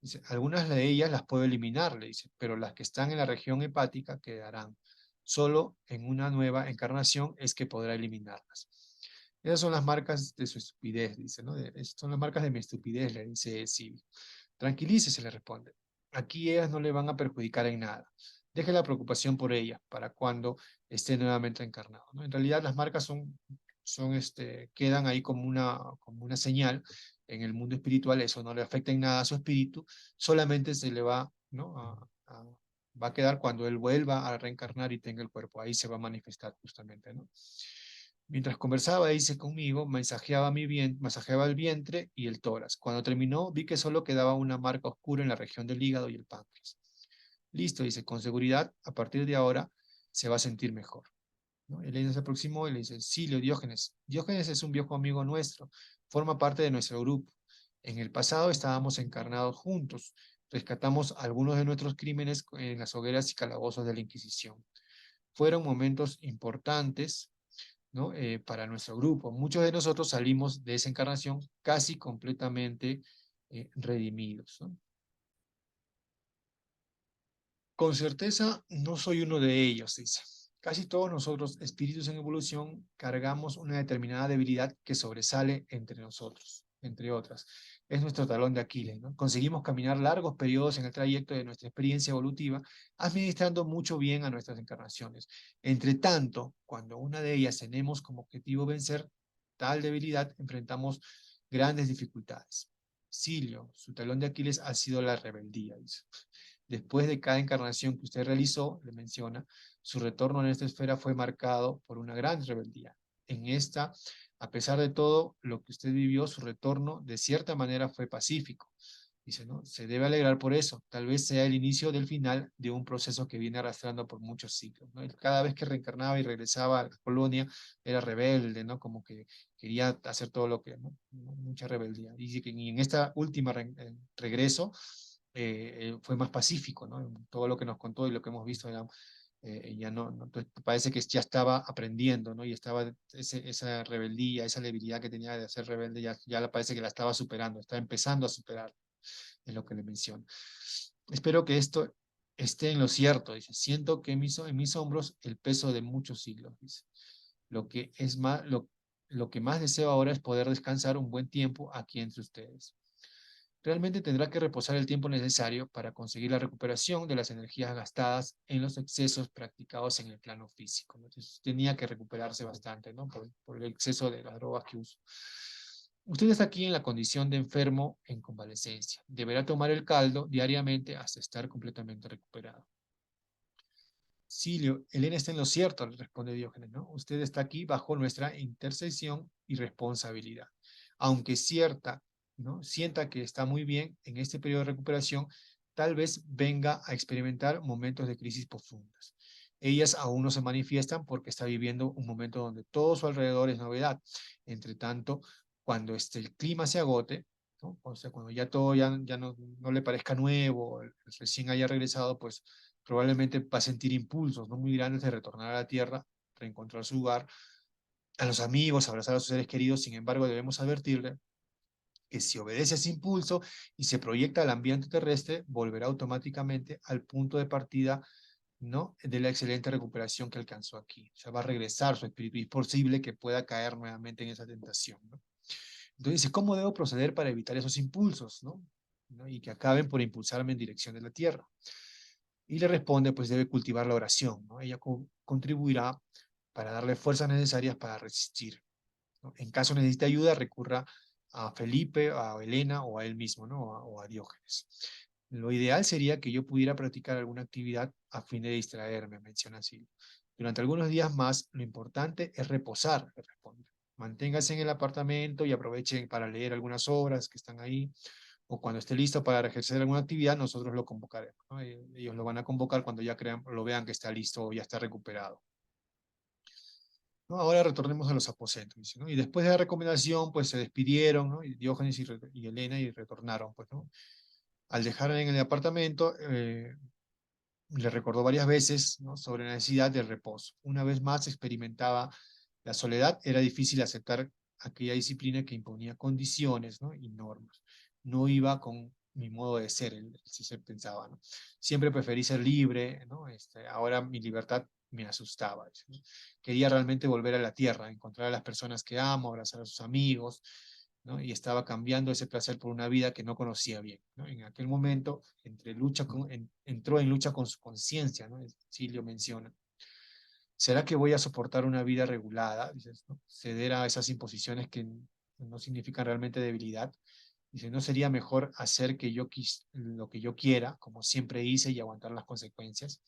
Dice, algunas de ellas las puedo eliminar, le dice, pero las que están en la región hepática quedarán. Solo en una nueva encarnación es que podrá eliminarlas. Esas son las marcas de su estupidez, dice, ¿no? Son las marcas de mi estupidez, le dice Silvio. Tranquilícese, le responde. Aquí ellas no le van a perjudicar en nada. Deje la preocupación por ellas para cuando esté nuevamente encarnado, ¿no? En realidad las marcas quedan ahí como una señal en el mundo espiritual, eso no le afecta en nada a su espíritu, solamente se le va, ¿no? Va a quedar cuando él vuelva a reencarnar y tenga el cuerpo, ahí se va a manifestar justamente, ¿no? Mientras conversaba, dice conmigo, masajeaba el vientre y el tórax. Cuando terminó, vi que solo quedaba una marca oscura en la región del hígado y el páncreas. Listo, dice, con seguridad, a partir de ahora se va a sentir mejor, ¿no? Elena se aproximó y le dice, Silio, Diógenes. Diógenes es un viejo amigo nuestro, forma parte de nuestro grupo. En el pasado estábamos encarnados juntos, rescatamos algunos de nuestros crímenes en las hogueras y calabozos de la Inquisición. Fueron momentos importantes, ¿no? Para nuestro grupo. Muchos de nosotros salimos de esa encarnación casi completamente redimidos, ¿no? Con certeza no soy uno de ellos, dice. Casi todos nosotros, espíritus en evolución, cargamos una determinada debilidad que sobresale entre nosotros, entre otras. Es nuestro talón de Aquiles, ¿no? Conseguimos caminar largos periodos en el trayecto de nuestra experiencia evolutiva, administrando mucho bien a nuestras encarnaciones. Entre tanto, cuando una de ellas tenemos como objetivo vencer tal debilidad, enfrentamos grandes dificultades. Silio, su talón de Aquiles ha sido la rebeldía, dice. Después de cada encarnación que usted realizó, le menciona, su retorno en esta esfera fue marcado por una gran rebeldía. En esta, a pesar de todo lo que usted vivió, su retorno de cierta manera fue pacífico. Dice, ¿no? Se debe alegrar por eso. Tal vez sea el inicio del final de un proceso que viene arrastrando por muchos siglos, ¿no? Cada vez que reencarnaba y regresaba a la colonia, era rebelde, ¿no? Como que quería hacer todo lo que, ¿no? Mucha rebeldía. Dice que en esta última regreso, fue más pacífico, ¿no? Todo lo que nos contó y lo que hemos visto ya no, entonces parece que ya estaba aprendiendo, ¿no? Y estaba esa rebeldía, esa debilidad que tenía de ser rebelde, ya parece que la estaba superando, está empezando a superar, en lo que le menciona. Espero que esto esté en lo cierto, dice. Siento que en mis hombros el peso de muchos siglos, dice. Lo que es más, lo que más deseo ahora es poder descansar un buen tiempo aquí entre ustedes. Realmente tendrá que reposar el tiempo necesario para conseguir la recuperación de las energías gastadas en los excesos practicados en el plano físico. Entonces tenía que recuperarse bastante, ¿no? Por el exceso de las drogas que usó. Usted está aquí en la condición de enfermo en convalecencia. Deberá tomar el caldo diariamente hasta estar completamente recuperado. Silio, Elena está en lo cierto, le responde Diógenes, ¿no? Usted está aquí bajo nuestra intercesión y responsabilidad. Aunque ¿no? Sienta que está muy bien en este periodo de recuperación, tal vez venga a experimentar momentos de crisis profundas. Ellas aún no se manifiestan porque está viviendo un momento donde todo su alrededor es novedad. Entre tanto, cuando el clima se agote, ¿no? O sea, cuando ya todo ya no le parezca nuevo, recién haya regresado, pues probablemente va a sentir impulsos no muy grandes de retornar a la tierra, reencontrar su hogar, a los amigos, abrazar a sus seres queridos. Sin embargo, debemos advertirle que si obedece a ese impulso y se proyecta al ambiente terrestre, volverá automáticamente al punto de partida, ¿no? De la excelente recuperación que alcanzó aquí. O sea, va a regresar su espíritu y es posible que pueda caer nuevamente en esa tentación, ¿no? Entonces dice, ¿cómo debo proceder para evitar esos impulsos, ¿no? ¿No? Y que acaben por impulsarme en dirección de la tierra? Y le responde, pues debe cultivar la oración, ¿no? Ella contribuirá para darle fuerzas necesarias para resistir, ¿no? En caso necesite ayuda, recurra a Felipe, a Elena o a él mismo, ¿no? O a Diógenes. Lo ideal sería que yo pudiera practicar alguna actividad a fin de distraerme, menciona así. Durante algunos días más, lo importante es reposar, le responde. Manténgase en el apartamento y aprovechen para leer algunas obras que están ahí, o cuando esté listo para ejercer alguna actividad, nosotros lo convocaremos, ¿no? Ellos lo van a convocar cuando ya lo vean que está listo o ya está recuperado. ¿No? Ahora retornemos a los aposentos, dice, ¿no? Y después de la recomendación, pues se despidieron, ¿no? Y Diógenes y Elena y retornaron, pues, ¿no? Al dejar en el apartamento, le recordó varias veces, ¿no? Sobre la necesidad de reposo. Una vez más experimentaba la soledad, era difícil aceptar aquella disciplina que imponía condiciones, ¿no? Y normas. No iba con mi modo de ser, si se pensaba, ¿no? Siempre preferí ser libre, ¿no? Ahora mi libertad me asustaba. Dice, ¿no? Quería realmente volver a la tierra, encontrar a las personas que amo, abrazar a sus amigos, ¿no? Y estaba cambiando ese placer por una vida que no conocía bien, ¿no? En aquel momento entró en lucha con su conciencia, ¿no? Silvio menciona. ¿Será que voy a soportar una vida regulada? Dices, ¿no? Ceder a esas imposiciones que no significan realmente debilidad. Dice, ¿no sería mejor hacer lo que yo quiera, como siempre hice, y aguantar las consecuencias?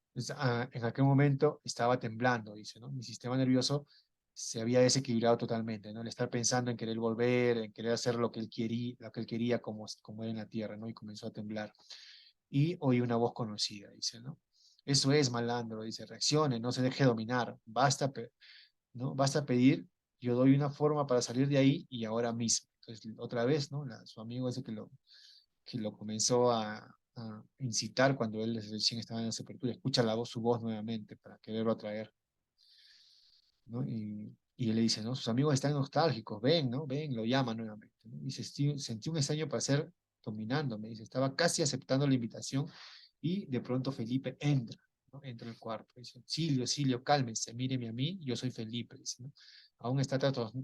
Entonces, en aquel momento estaba temblando, dice, ¿no? Mi sistema nervioso se había desequilibrado totalmente, ¿no? El estar pensando en querer volver, en querer hacer lo que él quería como era en la tierra, ¿no? Y comenzó a temblar. Y oí una voz conocida, dice, ¿no? Eso es, malandro, dice, reaccione, no se deje dominar, ¿no? Basta pedir, yo doy una forma para salir de ahí y ahora mismo. Entonces, otra vez, ¿no? Su amigo ese que lo comenzó a incitar cuando él recién estaba en la sepultura, escucha su voz nuevamente para quererlo atraer, ¿no? Y él le dice, ¿no? Sus amigos están nostálgicos, ven, ¿no? Ven, lo llama nuevamente, ¿no? Dice, sentí un extraño placer dominándome, dice, estaba casi aceptando la invitación y de pronto Felipe entra, ¿no? Entra al cuarto, dice, Silvio, Silvio, cálmese, míreme a mí, yo soy Felipe, dice, ¿no? Aún está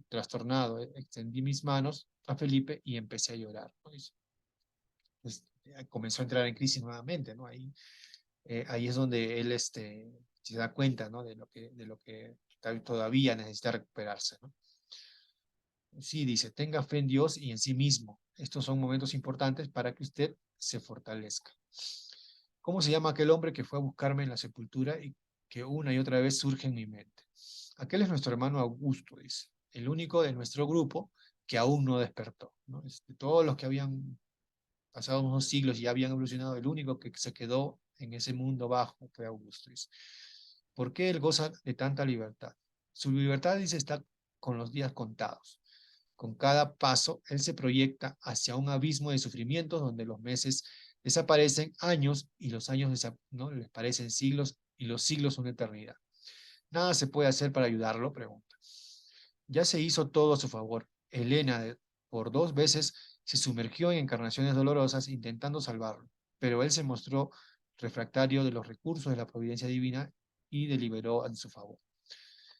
trastornado, extendí mis manos a Felipe y empecé a llorar, ¿no? Dice, pues, comenzó a entrar en crisis nuevamente, ¿no? Ahí es donde él se da cuenta, ¿no? De lo que todavía necesita recuperarse, ¿no? Sí, dice, tenga fe en Dios y en sí mismo. Estos son momentos importantes para que usted se fortalezca. ¿Cómo se llama aquel hombre que fue a buscarme en la sepultura y que una y otra vez surge en mi mente? Aquel es nuestro hermano Augusto, dice, el único de nuestro grupo que aún no despertó, ¿no? De todos los que habían pasado unos siglos y ya habían evolucionado, el único que se quedó en ese mundo bajo fue Augusto. Dice. ¿Por qué él goza de tanta libertad? Su libertad, dice, está con los días contados. Con cada paso, él se proyecta hacia un abismo de sufrimientos donde los meses desaparecen años y los años ¿no? les parecen siglos y los siglos una eternidad. Nada se puede hacer para ayudarlo, pregunta. Ya se hizo todo a su favor. Elena, por 2 veces, se sumergió en encarnaciones dolorosas intentando salvarlo, pero él se mostró refractario de los recursos de la providencia divina y deliberó en su favor.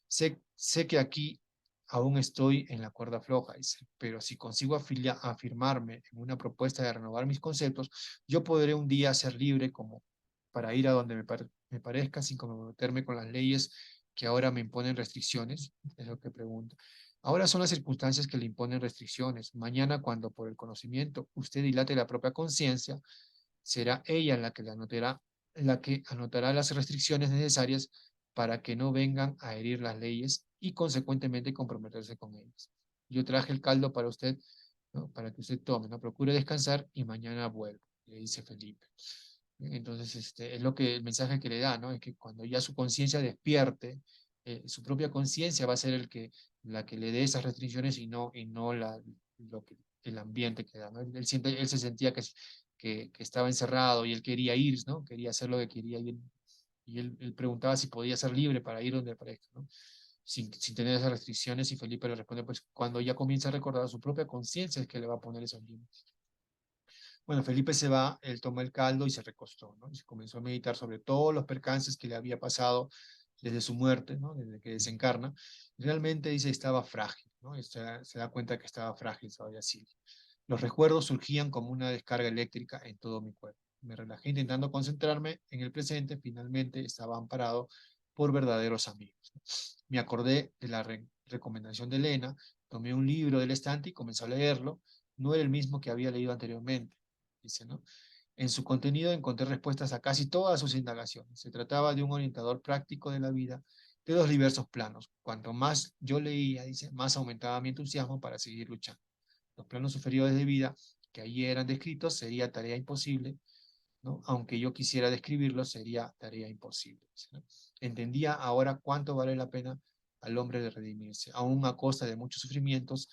Sé que aquí aún estoy en la cuerda floja, dice, pero si consigo afirmarme en una propuesta de renovar mis conceptos, yo podré un día ser libre como para ir a donde me parezca sin comprometerme con las leyes que ahora me imponen restricciones, es lo que pregunto. Ahora son las circunstancias que le imponen restricciones. Mañana, cuando por el conocimiento usted dilate la propia conciencia, será ella la que anotará las restricciones necesarias para que no vengan a herir las leyes y consecuentemente comprometerse con ellas. Yo traje el caldo para usted, ¿no? Para que usted tome, ¿no? Procure descansar y mañana vuelvo, le dice Felipe. Entonces, es lo que el mensaje que le da, ¿no? Es que cuando ya su conciencia despierte, su propia conciencia va a ser la que le dé esas restricciones y no el ambiente que da, ¿no? Él se sentía que estaba encerrado y él quería ir, ¿no? Quería hacer lo que quería ir. Y él preguntaba si podía ser libre para ir donde parezca, ¿no? Sin tener esas restricciones y Felipe le responde, pues cuando ya comienza a recordar su propia conciencia es que le va a poner esos límites. Bueno, Felipe se va, él toma el caldo y se recostó, ¿no? Y se comenzó a meditar sobre todos los percances que le había pasado desde su muerte, ¿no? Desde que desencarna. Realmente dice estaba frágil, ¿no? Se da cuenta que estaba frágil todavía así. Los recuerdos surgían como una descarga eléctrica en todo mi cuerpo. Me relajé intentando concentrarme en el presente. Finalmente estaba amparado por verdaderos amigos. Me acordé de la recomendación de Elena, tomé un libro del estante y comencé a leerlo. No era el mismo que había leído anteriormente, dice, ¿no? En su contenido encontré respuestas a casi todas sus indagaciones. Se trataba de un orientador práctico de la vida de dos diversos planos. Cuanto más yo leía, dice, más aumentaba mi entusiasmo para seguir luchando. Los planos superiores de vida que allí eran descritos sería tarea imposible, ¿no? Aunque yo quisiera describirlos, sería tarea imposible, ¿no? Entendía ahora cuánto vale la pena al hombre de redimirse, aún a costa de muchos sufrimientos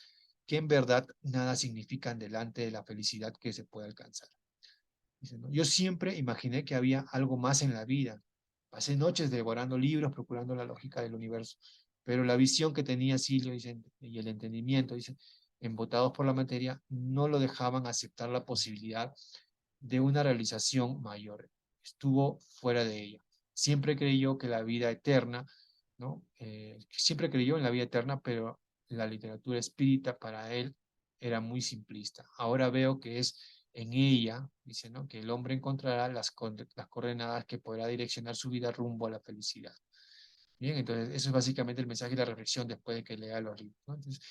que en verdad nada significan delante de la felicidad que se puede alcanzar. Dice, ¿no? Yo siempre imaginé que había algo más en la vida. Pasé noches devorando libros, procurando la lógica del universo. pero la visión que tenía Silio, dice, y el entendimiento, dice, embotados por la materia, no lo dejaban aceptar la posibilidad de una realización mayor. Estuvo fuera de ella. Siempre creyó que la vida eterna, ¿no? Siempre creyó en la vida eterna, pero la literatura espírita para él era muy simplista. Ahora veo que es en ella, dice, ¿no? Que el hombre encontrará las coordenadas que podrá direccionar su vida rumbo a la felicidad. Bien, entonces eso es básicamente el mensaje y la reflexión después de que lea los libros, ¿no? Entonces,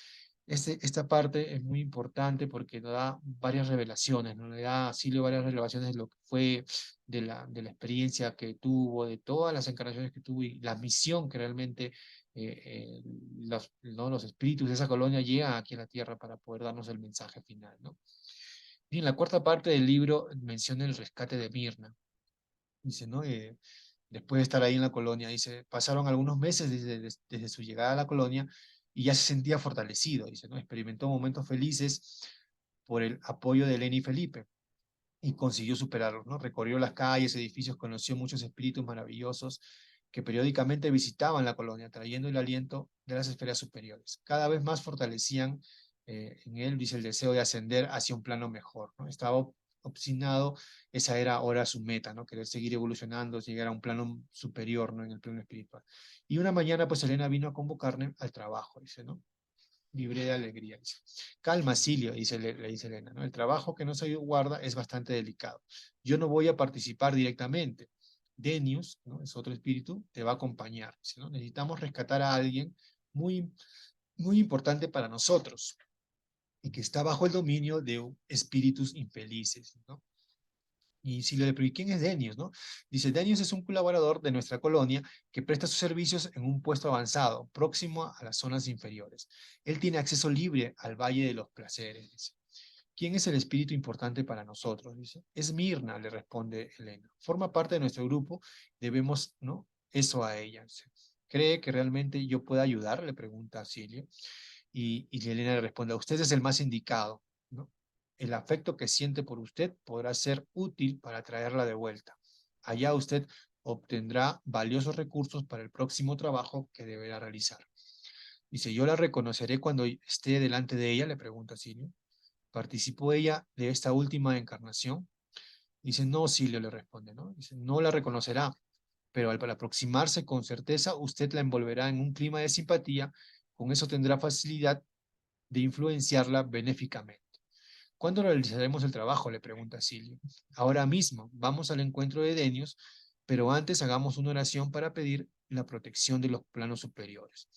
esta parte es muy importante porque nos da varias revelaciones, ¿no? Le da a Silvio varias revelaciones de lo que fue, de la experiencia que tuvo, de todas las encarnaciones que tuvo y la misión que realmente ¿no? los espíritus de esa colonia llegan aquí a la Tierra para poder darnos el mensaje final, ¿no? Y en la cuarta parte del libro menciona el rescate de Mirna. Dice, ¿no? Después de estar ahí en la colonia, dice, pasaron algunos meses desde su llegada a la colonia y ya se sentía fortalecido, dice, ¿no? Experimentó momentos felices por el apoyo de Elena y Felipe y consiguió superarlos, ¿no? Recorrió las calles, edificios, conoció muchos espíritus maravillosos que periódicamente visitaban la colonia, trayendo el aliento de las esferas superiores. Cada vez más fortalecían en él, dice, el deseo de ascender hacia un plano mejor, ¿no? Estaba obstinado, esa era ahora su meta, ¿no? Querer seguir evolucionando, llegar a un plano superior, ¿no? En el plano espiritual. Y una mañana, pues Elena vino a convocarle al trabajo, dice, ¿no? Libre de alegría. Dice. Calma, Silio, le dice Elena, ¿no? El trabajo que no se guarda es bastante delicado. Yo no voy a participar directamente. Denius, ¿no? Es otro espíritu, te va a acompañar. Dice, ¿no? Necesitamos rescatar a alguien muy, muy importante para nosotros y que está bajo el dominio de espíritus infelices, ¿no? Y si le pregunté, ¿quién es Denius, no? Dice, Denius es un colaborador de nuestra colonia que presta sus servicios en un puesto avanzado, próximo a las zonas inferiores. Él tiene acceso libre al Valle de los Placeres, dice. ¿Quién es el espíritu importante para nosotros? Dice. Es Mirna, le responde Elena. Forma parte de nuestro grupo, debemos, ¿no? Eso a ella. Dice. ¿Cree que realmente yo pueda ayudar? Le pregunta a Silvia. Y Elena le responde, usted es el más indicado, ¿no? El afecto que siente por usted podrá ser útil para traerla de vuelta. Allá usted obtendrá valiosos recursos para el próximo trabajo que deberá realizar. Dice, yo la reconoceré cuando esté delante de ella, le pregunta Silvio. ¿Participó ella de esta última encarnación? Dice, no, Silvio le responde, ¿no? Dice, no la reconocerá, pero al aproximarse con certeza, usted la envolverá en un clima de simpatía, con eso tendrá facilidad de influenciarla benéficamente. ¿Cuándo realizaremos el trabajo? Le pregunta Silvio. Ahora mismo, vamos al encuentro de Denius, pero antes hagamos una oración para pedir la protección de los planos superiores.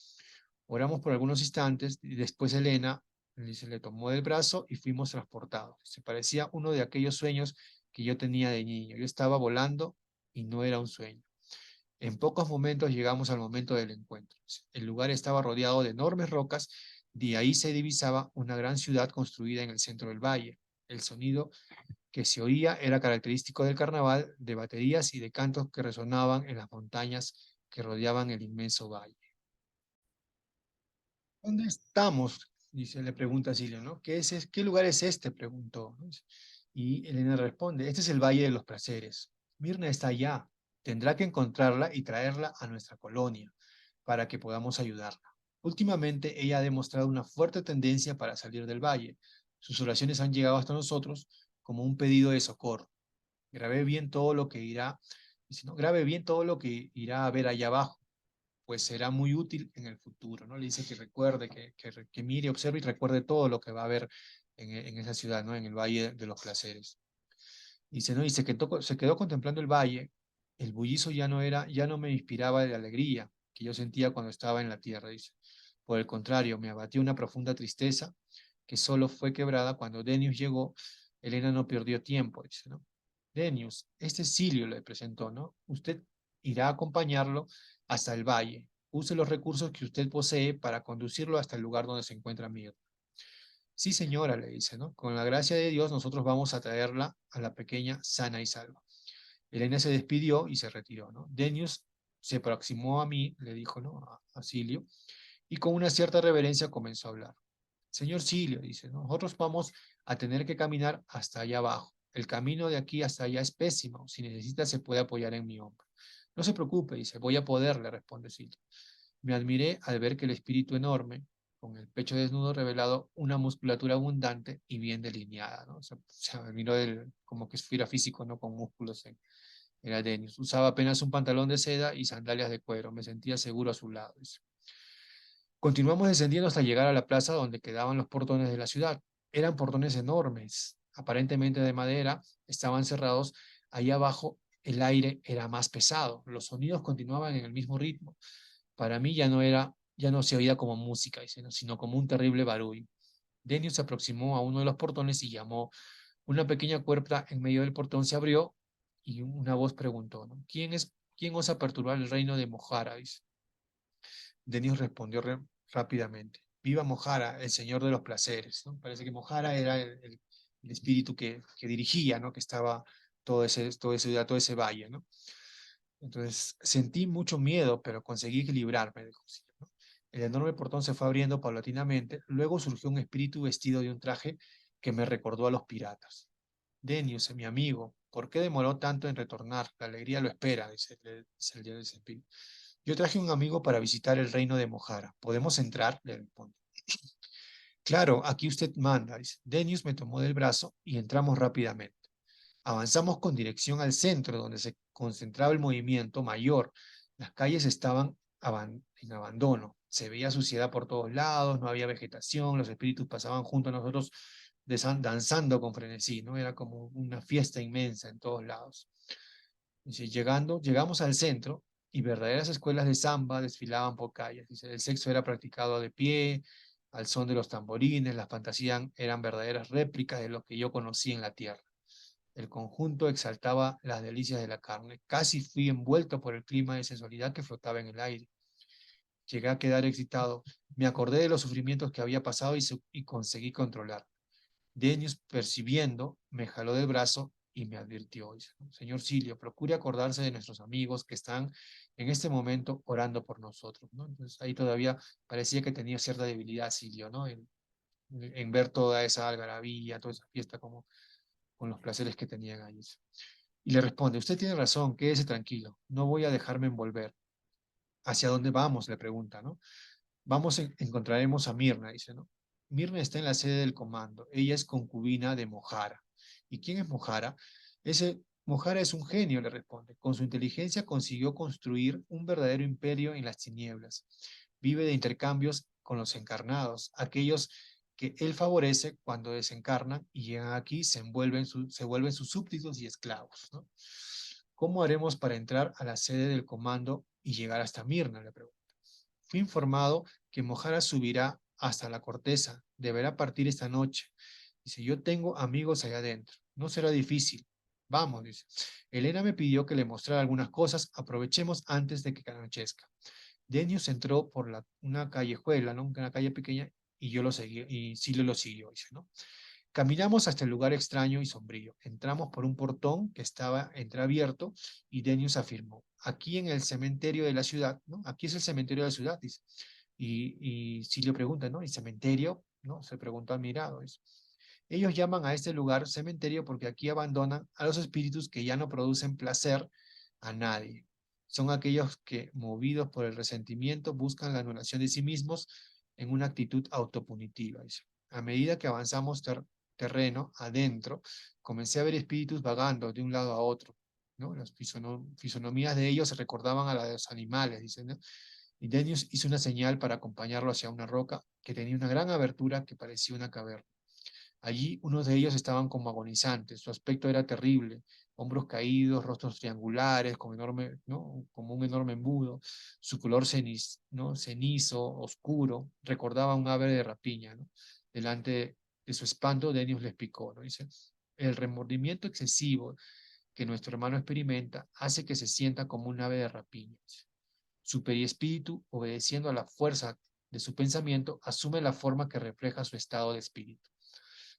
Oramos por algunos instantes y después Elena se le tomó del brazo y fuimos transportados. Se parecía uno de aquellos sueños que yo tenía de niño. Yo estaba volando y no era un sueño. En pocos momentos llegamos al momento del encuentro. El lugar estaba rodeado de enormes rocas, de ahí se divisaba una gran ciudad construida en el centro del valle. El sonido que se oía era característico del carnaval, de baterías y de cantos que resonaban en las montañas que rodeaban el inmenso valle. ¿Dónde estamos? Dice, le pregunta Silvio, ¿no? ¿Qué lugar es este? Preguntó. Y Elena responde, este es el Valle de los Placeres. Mirna está allá. Tendrá que encontrarla y traerla a nuestra colonia para que podamos ayudarla. Últimamente ella ha demostrado una fuerte tendencia para salir del valle. Sus oraciones han llegado hasta nosotros como un pedido de socorro. Grabé bien todo lo que irá, dice, ¿no? Grabe bien todo lo que irá a ver allá abajo pues será muy útil en el futuro, ¿no? Le dice que recuerde, que mire, observe y recuerde todo lo que va a haber en esa ciudad, ¿no? En el Valle de los Placeres. Dice, ¿no? Y se quedó contemplando el valle, el bullizo ya no me inspiraba de alegría que yo sentía cuando estaba en la tierra, dice. Por el contrario, me abatió una profunda tristeza que solo fue quebrada cuando Denius llegó. Elena no perdió tiempo, dice, ¿no? Denius, este es Silio le presentó, ¿no? Usted irá a acompañarlo hasta el valle. Use los recursos que usted posee para conducirlo hasta el lugar donde se encuentra Mirna. Sí, señora, le dice, ¿no? Con la gracia de Dios, nosotros vamos a traerla a la pequeña sana y salva. Elena se despidió y se retiró, ¿no? Denius se aproximó a mí, le dijo, ¿no? A Silio, y con una cierta reverencia comenzó a hablar. Señor Silio, dice, ¿no? Nosotros vamos a tener que caminar hasta allá abajo. El camino de aquí hasta allá es pésimo. Si necesita, se puede apoyar en mi hombro. No se preocupe, dice, voy a poder, le responde Silio. Me admiré al ver que el espíritu enorme, con el pecho desnudo, revelado una musculatura abundante y bien delineada, ¿no? Se admiró como que fuera físico, ¿no? Con músculos era Dennis. Usaba apenas un pantalón de seda y sandalias de cuero. Me sentía seguro a su lado. Dice. Continuamos descendiendo hasta llegar a la plaza donde quedaban los portones de la ciudad. Eran portones enormes, aparentemente de madera, estaban cerrados. Allá abajo el aire era más pesado. Los sonidos continuaban en el mismo ritmo. Para mí ya no se oía como música, sino como un terrible barullo. Dennis se aproximó a uno de los portones y llamó. Una pequeña puerta en medio del portón se abrió y una voz preguntó, ¿no? ¿Quién osa perturbar el reino de Mojara? Dice. Denis respondió rápidamente. Viva Mojara, el señor de los placeres, ¿no? Parece que Mojara era el espíritu que dirigía, ¿no? Que estaba todo ese valle, ¿no? Entonces sentí mucho miedo, pero conseguí equilibrarme, dijo, sí, ¿no? El enorme portón se fue abriendo paulatinamente. Luego surgió un espíritu vestido de un traje que me recordó a los piratas. Denius, mi amigo, ¿por qué demoró tanto en retornar? La alegría lo espera, dice el dios del espíritu. Yo traje un amigo para visitar el reino de Mojara. ¿Podemos entrar? Le responde. Claro, aquí usted manda, dice. Denius me tomó del brazo y entramos rápidamente. Avanzamos con dirección al centro, donde se concentraba el movimiento mayor. Las calles estaban en abandono. Se veía suciedad por todos lados, no había vegetación, los espíritus pasaban junto a nosotros danzando con frenesí, ¿no? Era como una fiesta inmensa en todos lados. Dice, llegamos al centro y verdaderas escuelas de samba desfilaban por calles. Dice, el sexo era practicado de pie, al son de los tamborines, las fantasías eran verdaderas réplicas de lo que yo conocí en la tierra. El conjunto exaltaba las delicias de la carne. Casi fui envuelto por el clima de sensualidad que flotaba en el aire. Llegué a quedar excitado. Me acordé de los sufrimientos que había pasado y conseguí controlar. Denius, percibiendo, me jaló del brazo y me advirtió. Dice, señor Silio, procure acordarse de nuestros amigos que están en este momento orando por nosotros, ¿no? Entonces ahí todavía parecía que tenía cierta debilidad Silio, ¿no? En ver toda esa algarabía, toda esa fiesta como con los placeres que tenían ahí. Y le responde, usted tiene razón, quédese tranquilo, no voy a dejarme envolver. ¿Hacia dónde vamos? Le pregunta, ¿no? Encontraremos a Mirna, dice, ¿no? Mirna está en la sede del comando, ella es concubina de Mojara. ¿Y quién es Mojara? Mojara es un genio, le responde. Con su inteligencia consiguió construir un verdadero imperio en las tinieblas. Vive de intercambios con los encarnados, aquellos que él favorece cuando desencarnan y llegan aquí se vuelven sus súbditos y esclavos, ¿no? ¿Cómo haremos para entrar a la sede del comando y llegar hasta Mirna? Le pregunto. Fui informado que Mojara subirá hasta la corteza. Deberá partir esta noche. Dice, yo tengo amigos allá adentro. No será difícil. Vamos, dice. Elena me pidió que le mostrara algunas cosas. Aprovechemos antes de que anochezca. Denius entró por una callejuela, ¿no? Una calle pequeña, y yo lo seguí, y Silvio lo siguió, dice, ¿no? Caminamos hasta el lugar extraño y sombrío. Entramos por un portón que estaba entreabierto y Denius afirmó, aquí en el cementerio de la ciudad, ¿no? Aquí es el cementerio de la ciudad, dice. Y Silvio pregunta, ¿no? ¿Y cementerio? ¿No? Se preguntó admirado. Dice. Ellos llaman a este lugar cementerio porque aquí abandonan a los espíritus que ya no producen placer a nadie. Son aquellos que, movidos por el resentimiento, buscan la anulación de sí mismos en una actitud autopunitiva. Dice. A medida que avanzamos terreno adentro, comencé a ver espíritus vagando de un lado a otro, ¿no? Las fisonomías de ellos se recordaban a las de los animales, dicen, ¿no? Y Denius hizo una señal para acompañarlo hacia una roca que tenía una gran abertura que parecía una caverna. Allí unos de ellos estaban como agonizantes, su aspecto era terrible, hombros caídos, rostros triangulares, ¿no? Como un enorme embudo, su color ¿no? Cenizo, oscuro, recordaba a un ave de rapiña, ¿no? Delante de su espanto, Denius les picó, ¿no? Dice, el remordimiento excesivo que nuestro hermano experimenta hace que se sienta como un ave de rapiña. Su periespíritu, obedeciendo a la fuerza de su pensamiento, asume la forma que refleja su estado de espíritu.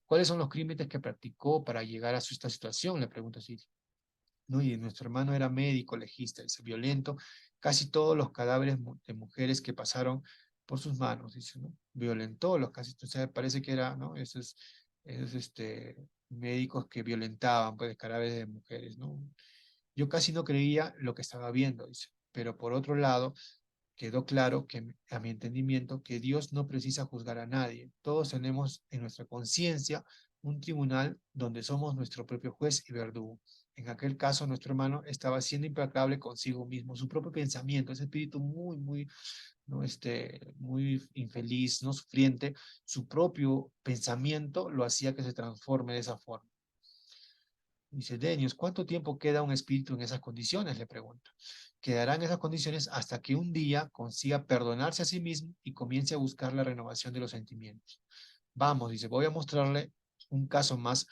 ¿Cuáles son los crímenes que practicó para llegar a esta situación? Le pregunto así. ¿No? Y nuestro hermano era médico, legista, dice, violento. Casi todos los cadáveres de mujeres que pasaron por sus manos, dice, ¿no? Violentó los casi, o sea, parece que era, ¿no? Esos médicos que violentaban, pues, cadáveres de mujeres, ¿no? Yo casi no creía lo que estaba viendo, dice. Pero por otro lado, quedó claro que, a mi entendimiento, que Dios no precisa juzgar a nadie. Todos tenemos en nuestra conciencia un tribunal donde somos nuestro propio juez y verdugo. En aquel caso, nuestro hermano estaba siendo implacable consigo mismo, su propio pensamiento, ese espíritu ¿no? Muy infeliz, no sufriente, su propio pensamiento lo hacía que se transforme de esa forma. Dice Denius, ¿cuánto tiempo queda un espíritu en esas condiciones? Le pregunto. Quedará en esas condiciones hasta que un día consiga perdonarse a sí mismo y comience a buscar la renovación de los sentimientos. Vamos, dice, voy a mostrarle un caso más,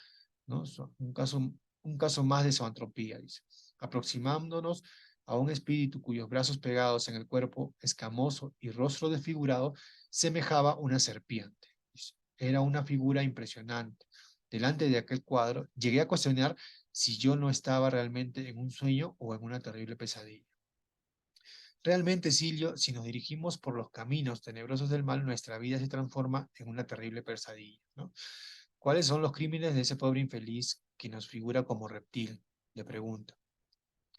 ¿no? Un caso más de zoantropía, dice. Aproximándonos a un espíritu cuyos brazos pegados en el cuerpo escamoso y rostro desfigurado semejaba una serpiente. Dice. Era una figura impresionante. Delante de aquel cuadro, llegué a cuestionar si yo no estaba realmente en un sueño o en una terrible pesadilla. Realmente, Silvio, si nos dirigimos por los caminos tenebrosos del mal, nuestra vida se transforma en una terrible pesadilla, ¿no? ¿Cuáles son los crímenes de ese pobre infeliz que nos figura como reptil? Le pregunta.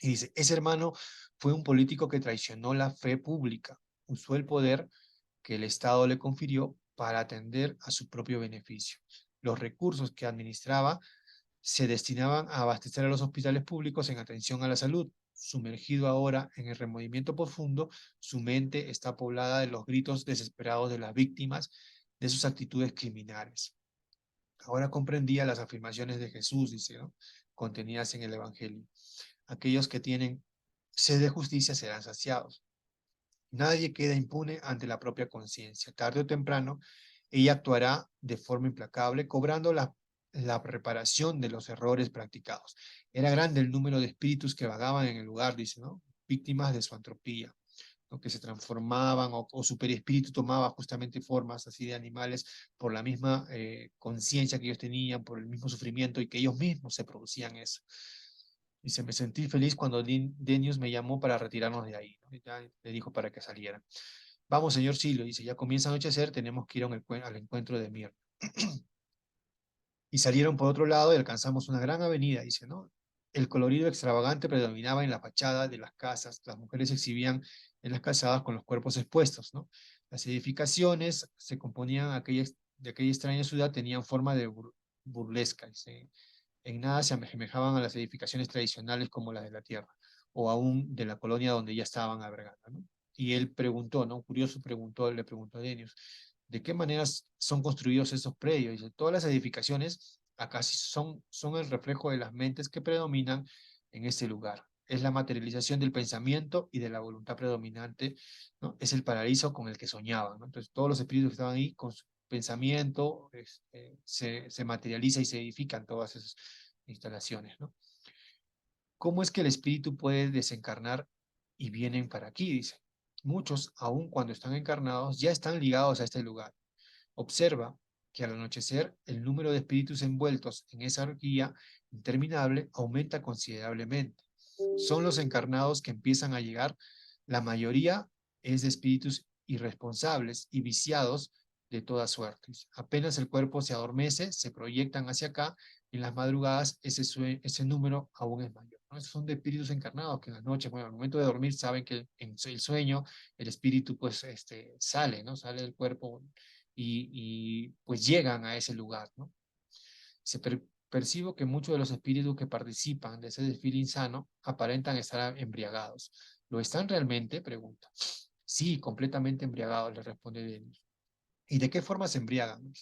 Y dice, ese hermano fue un político que traicionó la fe pública, usó el poder que el Estado le confirió para atender a su propio beneficio. Los recursos que administraba se destinaban a abastecer a los hospitales públicos en atención a la salud. Sumergido ahora en el remordimiento profundo, su mente está poblada de los gritos desesperados de las víctimas de sus actitudes criminales. Ahora comprendía las afirmaciones de Jesús, dice, ¿no? Contenidas en el Evangelio. Aquellos que tienen sed de justicia serán saciados. Nadie queda impune ante la propia conciencia. Tarde o temprano, ella actuará de forma implacable, cobrando la reparación de los errores practicados. Era grande el número de espíritus que vagaban en el lugar, dice, ¿no? Víctimas de su antropía, ¿no? Que se transformaban o su perispíritu tomaba justamente formas así de animales por la misma conciencia que ellos tenían, por el mismo sufrimiento y que ellos mismos se producían eso. Dice, me sentí feliz cuando Denius me llamó para retirarnos de ahí, ¿no? Ya le dijo para que saliera. Vamos, señor Silo, dice, ya comienza a anochecer, tenemos que ir al encuentro de Mir. Y salieron por otro lado y alcanzamos una gran avenida, dice, ¿no? El colorido extravagante predominaba en la fachada de las casas, las mujeres se exhibían en las calzadas con los cuerpos expuestos, ¿no? Las edificaciones se componían de aquella extraña ciudad, tenían forma de burlesca, dice, en nada se asemejaban a las edificaciones tradicionales como las de la tierra, o aún de la colonia donde ya estaban albergando, ¿no? Y él preguntó, ¿no? Un curioso le preguntó a Denius, ¿de qué maneras son construidos esos predios? Dice, todas las edificaciones acá son el reflejo de las mentes que predominan en este lugar. Es la materialización del pensamiento y de la voluntad predominante, ¿no? Es el paraíso con el que soñaban, ¿no? Entonces, todos los espíritus que estaban ahí con su pensamiento se materializa y se edifican todas esas instalaciones, ¿no? ¿Cómo es que el espíritu puede desencarnar y vienen para aquí? Dice. Muchos, aun cuando están encarnados, ya están ligados a este lugar. Observa que al anochecer el número de espíritus envueltos en esa orgía interminable aumenta considerablemente. Son los encarnados que empiezan a llegar. La mayoría es de espíritus irresponsables y viciados de todas suertes. Apenas el cuerpo se adormece, se proyectan hacia acá. En las madrugadas ese número aún es mayor, ¿no? Esos son de espíritus encarnados que en la noche, bueno, al momento de dormir saben que en el sueño el espíritu pues sale, ¿no? Sale del cuerpo pues llegan a ese lugar, ¿no? Percibo que muchos de los espíritus que participan de ese desfile insano aparentan estar embriagados. ¿Lo están realmente? Pregunta. Sí, completamente embriagados, le responde Denis. ¿Y de qué forma se embriagan?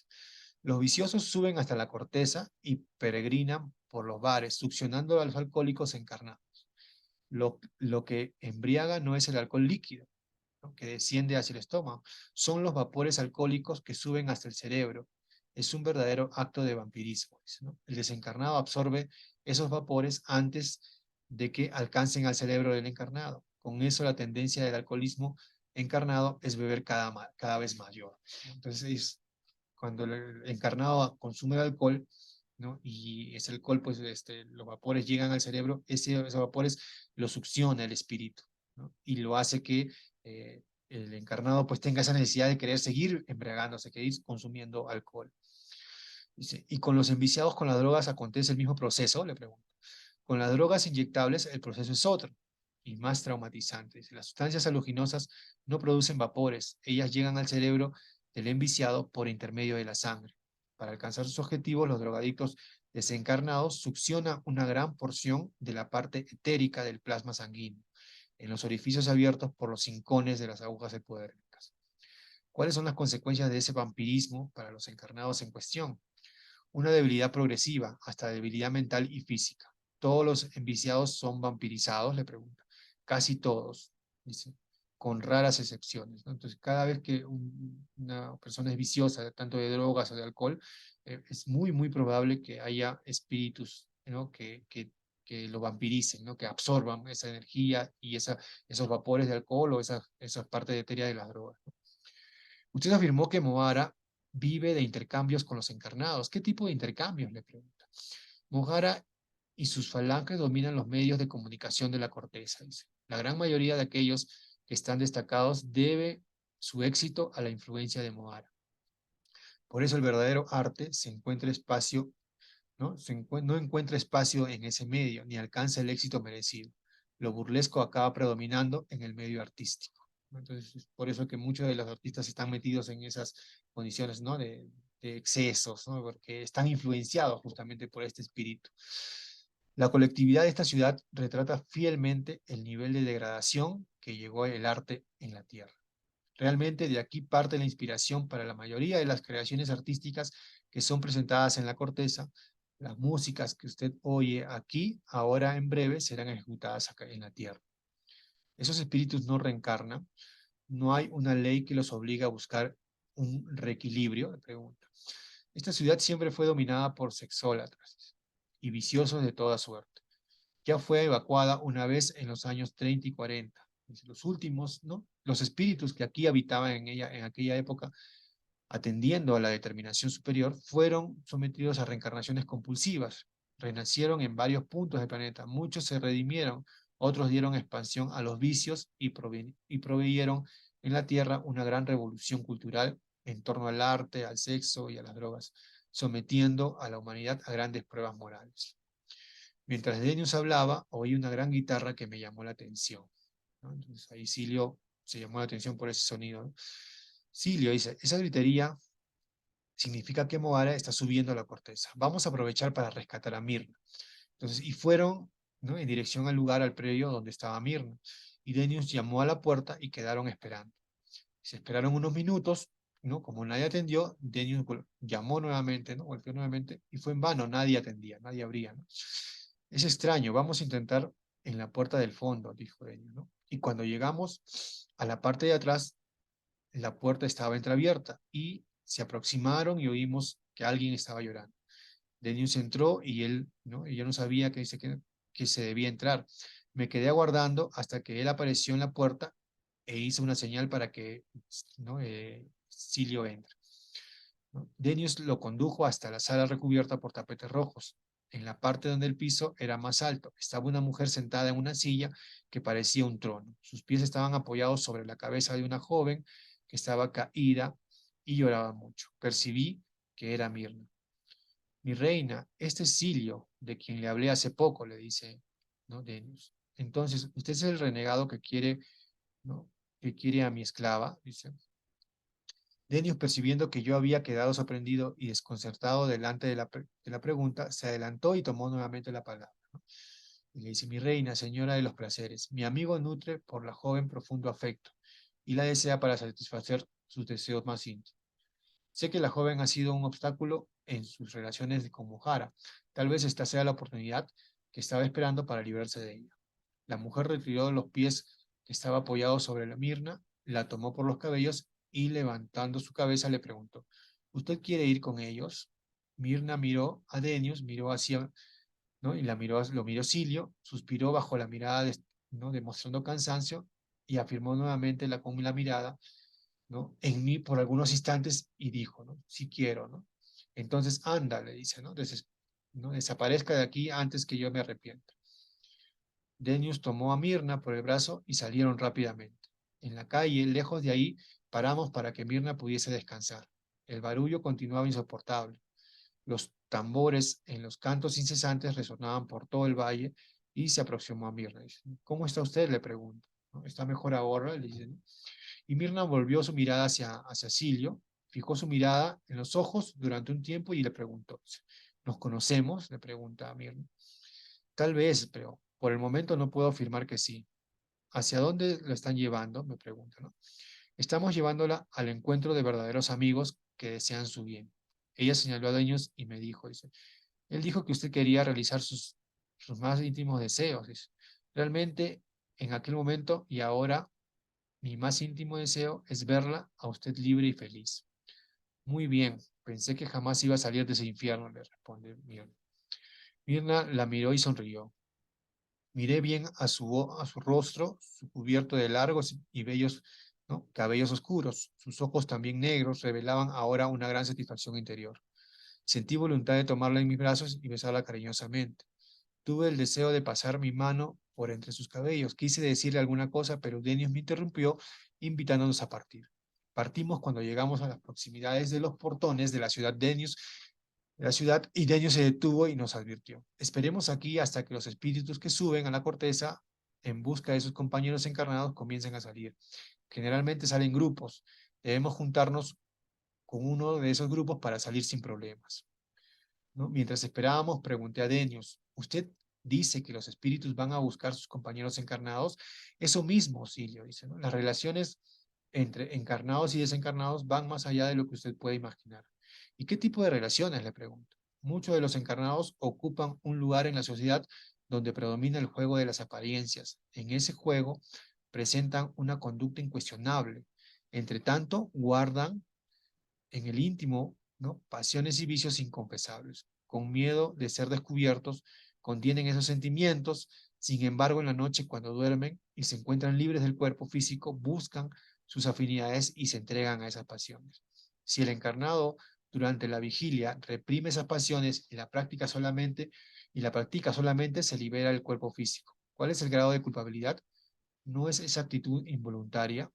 Los viciosos suben hasta la corteza y peregrinan por los bares, succionando a los alcohólicos encarnados. Lo que embriaga no es el alcohol líquido, ¿no? Que desciende hacia el estómago, son los vapores alcohólicos que suben hasta el cerebro. Es un verdadero acto de vampirismo, ¿no? El desencarnado absorbe esos vapores antes de que alcancen al cerebro del encarnado. Con eso la tendencia del alcoholismo encarnado es beber cada vez mayor. Entonces, cuando el encarnado consume el alcohol, ¿no? Y ese alcohol, pues los vapores llegan al cerebro, esos vapores lo succiona el espíritu, ¿no? Y lo hace que el encarnado pues tenga esa necesidad de querer seguir embriagándose, seguir consumiendo alcohol. Dice, ¿y con los enviciados con las drogas acontece el mismo proceso? Le pregunto. Con las drogas inyectables el proceso es otro. y más traumatizante. Dice, las sustancias alucinosas no producen vapores, ellas llegan al cerebro del enviciado por intermedio de la sangre. Para alcanzar sus objetivos, los drogadictos desencarnados succionan una gran porción de la parte etérica del plasma sanguíneo en los orificios abiertos por los hincones de las agujas epidérmicas. ¿Cuáles son las consecuencias de ese vampirismo para los encarnados en cuestión? Una debilidad progresiva, hasta debilidad mental y física. ¿Todos los enviciados son vampirizados? Le pregunta. Casi todos, dice, con raras excepciones, ¿no? Entonces, cada vez que una persona es viciosa, tanto de drogas o de alcohol, es muy, muy probable que haya espíritus, ¿no? que lo vampiricen, ¿no? Que absorban esa energía y esos vapores de alcohol o esas partes etéreas de las drogas, ¿no? Usted afirmó que Mohara vive de intercambios con los encarnados. ¿Qué tipo de intercambios? Le pregunta. Mohara y sus falanges dominan los medios de comunicación de la corteza, dice. La gran mayoría de aquellos que están destacados debe su éxito a la influencia de Mohara. Por eso el verdadero arte se encuentra espacio, ¿no? No encuentra espacio en ese medio, ni alcanza el éxito merecido. Lo burlesco acaba predominando en el medio artístico, ¿no? Entonces, es por eso que muchos de los artistas están metidos en esas condiciones, ¿no? de excesos, ¿no? Porque están influenciados justamente por este espíritu. La colectividad de esta ciudad retrata fielmente el nivel de degradación que llegó el arte en la tierra. Realmente de aquí parte la inspiración para la mayoría de las creaciones artísticas que son presentadas en la corteza. Las músicas que usted oye aquí, ahora en breve, serán ejecutadas acá en la tierra. Esos espíritus no reencarnan, no hay una ley que los obligue a buscar un reequilibrio, le pregunta. Esta ciudad siempre fue dominada por sexólatras y viciosos de toda suerte. Ya fue evacuada una vez en los años 30 y 40. Los últimos, ¿no? Los espíritus que aquí habitaban en ella en aquella época, atendiendo a la determinación superior, fueron sometidos a reencarnaciones compulsivas. Renacieron en varios puntos del planeta. Muchos se redimieron, otros dieron expansión a los vicios y proveyeron en la Tierra una gran revolución cultural en torno al arte, al sexo y a las drogas, sometiendo a la humanidad a grandes pruebas morales. Mientras Denius hablaba, oí una gran guitarra que me llamó la atención, ¿no? Entonces ahí Silio se llamó la atención por ese sonido, ¿no? Silio dice, esa gritería significa que Moara está subiendo a la corteza. Vamos a aprovechar para rescatar a Mirna. Entonces, y fueron, ¿no? en dirección al lugar, al predio donde estaba Mirna. Y Denius llamó a la puerta y quedaron esperando. Se esperaron unos minutos, ¿no? Como nadie atendió, Denius llamó nuevamente, ¿no? Golpeó nuevamente y fue en vano, nadie atendía, nadie abría, ¿no? Es extraño, vamos a intentar en la puerta del fondo, dijo Denius, ¿no? Y cuando llegamos a la parte de atrás, la puerta estaba entreabierta y se aproximaron y oímos que alguien estaba llorando. Denius entró y él, ¿no? Y yo no sabía que se debía entrar. Me quedé aguardando hasta que él apareció en la puerta e hizo una señal para que, ¿no? Silio entre, ¿no? Denius lo condujo hasta la sala recubierta por tapetes rojos. En la parte donde el piso era más alto, estaba una mujer sentada en una silla que parecía un trono. Sus pies estaban apoyados sobre la cabeza de una joven que estaba caída y lloraba mucho. Percibí que era Mirna. Mi reina, este es Silio, de quien le hablé hace poco, le dice, ¿no? Denius. Entonces, usted es el renegado que quiere, ¿no? que quiere a mi esclava, dice. Denius, percibiendo que yo había quedado sorprendido y desconcertado delante de la pregunta, se adelantó y tomó nuevamente la palabra, ¿no? Y le dice, mi reina, señora de los placeres, mi amigo nutre por la joven profundo afecto y la desea para satisfacer sus deseos más íntimos. Sé que la joven ha sido un obstáculo en sus relaciones con Mohara. Tal vez esta sea la oportunidad que estaba esperando para librarse de ella. La mujer retiró los pies que estaba apoyado sobre la Mirna, la tomó por los cabellos y levantando su cabeza le preguntó, ¿usted quiere ir con ellos? Mirna miró a Denius, miró hacia, ¿no? y lo miró Silio, suspiró bajo la mirada, ¿no? demostrando cansancio y afirmó nuevamente con la mirada, ¿no? en mí por algunos instantes y dijo, ¿no? si quiero, ¿no? Entonces anda, le dice, ¿no? Desaparezca de aquí antes que yo me arrepienta. Denius tomó a Mirna por el brazo y salieron rápidamente. En la calle, lejos de ahí, paramos para que Mirna pudiese descansar. El barullo continuaba insoportable. Los tambores en los cantos incesantes resonaban por todo el valle y se aproximó a Mirna. Dice, ¿cómo está usted? Le pregunta. ¿No? ¿Está mejor ahora? Le dice, ¿no? Y Mirna volvió su mirada hacia Silio, fijó su mirada en los ojos durante un tiempo y le preguntó, ¿nos conocemos? Le pregunta a Mirna. Tal vez, pero por el momento no puedo afirmar que sí. ¿Hacia dónde la están llevando? Me pregunta, ¿no? Estamos llevándola al encuentro de verdaderos amigos que desean su bien. Ella señaló a Deños y me dijo, dice, él dijo que usted quería realizar sus más íntimos deseos. Dice. Realmente, en aquel momento y ahora, mi más íntimo deseo es verla a usted libre y feliz. Muy bien, pensé que jamás iba a salir de ese infierno, le responde Mirna. Mirna la miró y sonrió. Miré bien a su rostro, su cubierto de largos y bellos, ¿no? cabellos oscuros. Sus ojos también negros revelaban ahora una gran satisfacción interior. Sentí voluntad de tomarla en mis brazos y besarla cariñosamente. Tuve el deseo de pasar mi mano por entre sus cabellos. Quise decirle alguna cosa, pero Denius me interrumpió, invitándonos a partir. Partimos cuando llegamos a las proximidades de los portones de la ciudad y Denius se detuvo y nos advirtió. Esperemos aquí hasta que los espíritus que suben a la corteza en busca de sus compañeros encarnados comiencen a salir. Generalmente salen grupos. Debemos juntarnos con uno de esos grupos para salir sin problemas. ¿No? Mientras esperábamos, pregunté a Denius, ¿usted dice que los espíritus van a buscar sus compañeros encarnados? Eso mismo, Silio, dice, ¿no? Las relaciones entre encarnados y desencarnados van más allá de lo que usted puede imaginar. ¿Y qué tipo de relaciones? Le pregunto. Muchos de los encarnados ocupan un lugar en la sociedad donde predomina el juego de las apariencias. En ese juego presentan una conducta incuestionable. Entre tanto, guardan en el íntimo, ¿no? Pasiones y vicios inconfesables. Con miedo de ser descubiertos, contienen esos sentimientos, sin embargo, en la noche cuando duermen y se encuentran libres del cuerpo físico, buscan sus afinidades y se entregan a esas pasiones. Si el encarnado durante la vigilia reprime esas pasiones y la practica solamente, se libera el cuerpo físico. ¿Cuál es el grado de culpabilidad? No es esa actitud involuntaria,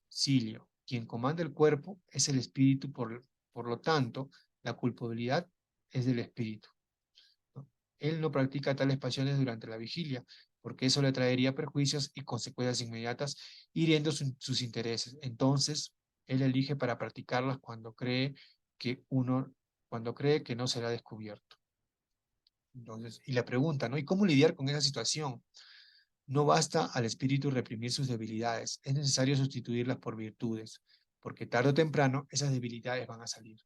Silio. Quien comanda el cuerpo es el espíritu, por lo tanto, la culpabilidad es del espíritu. ¿No? Él no practica tales pasiones durante la vigilia, porque eso le traería perjuicios y consecuencias inmediatas, hiriendo sus intereses. Entonces, él elige para practicarlas que uno, cuando cree que no será descubierto. Entonces, y la pregunta, ¿no? ¿Y cómo lidiar con esa situación? No basta al espíritu reprimir sus debilidades, es necesario sustituirlas por virtudes, porque tarde o temprano esas debilidades van a salir.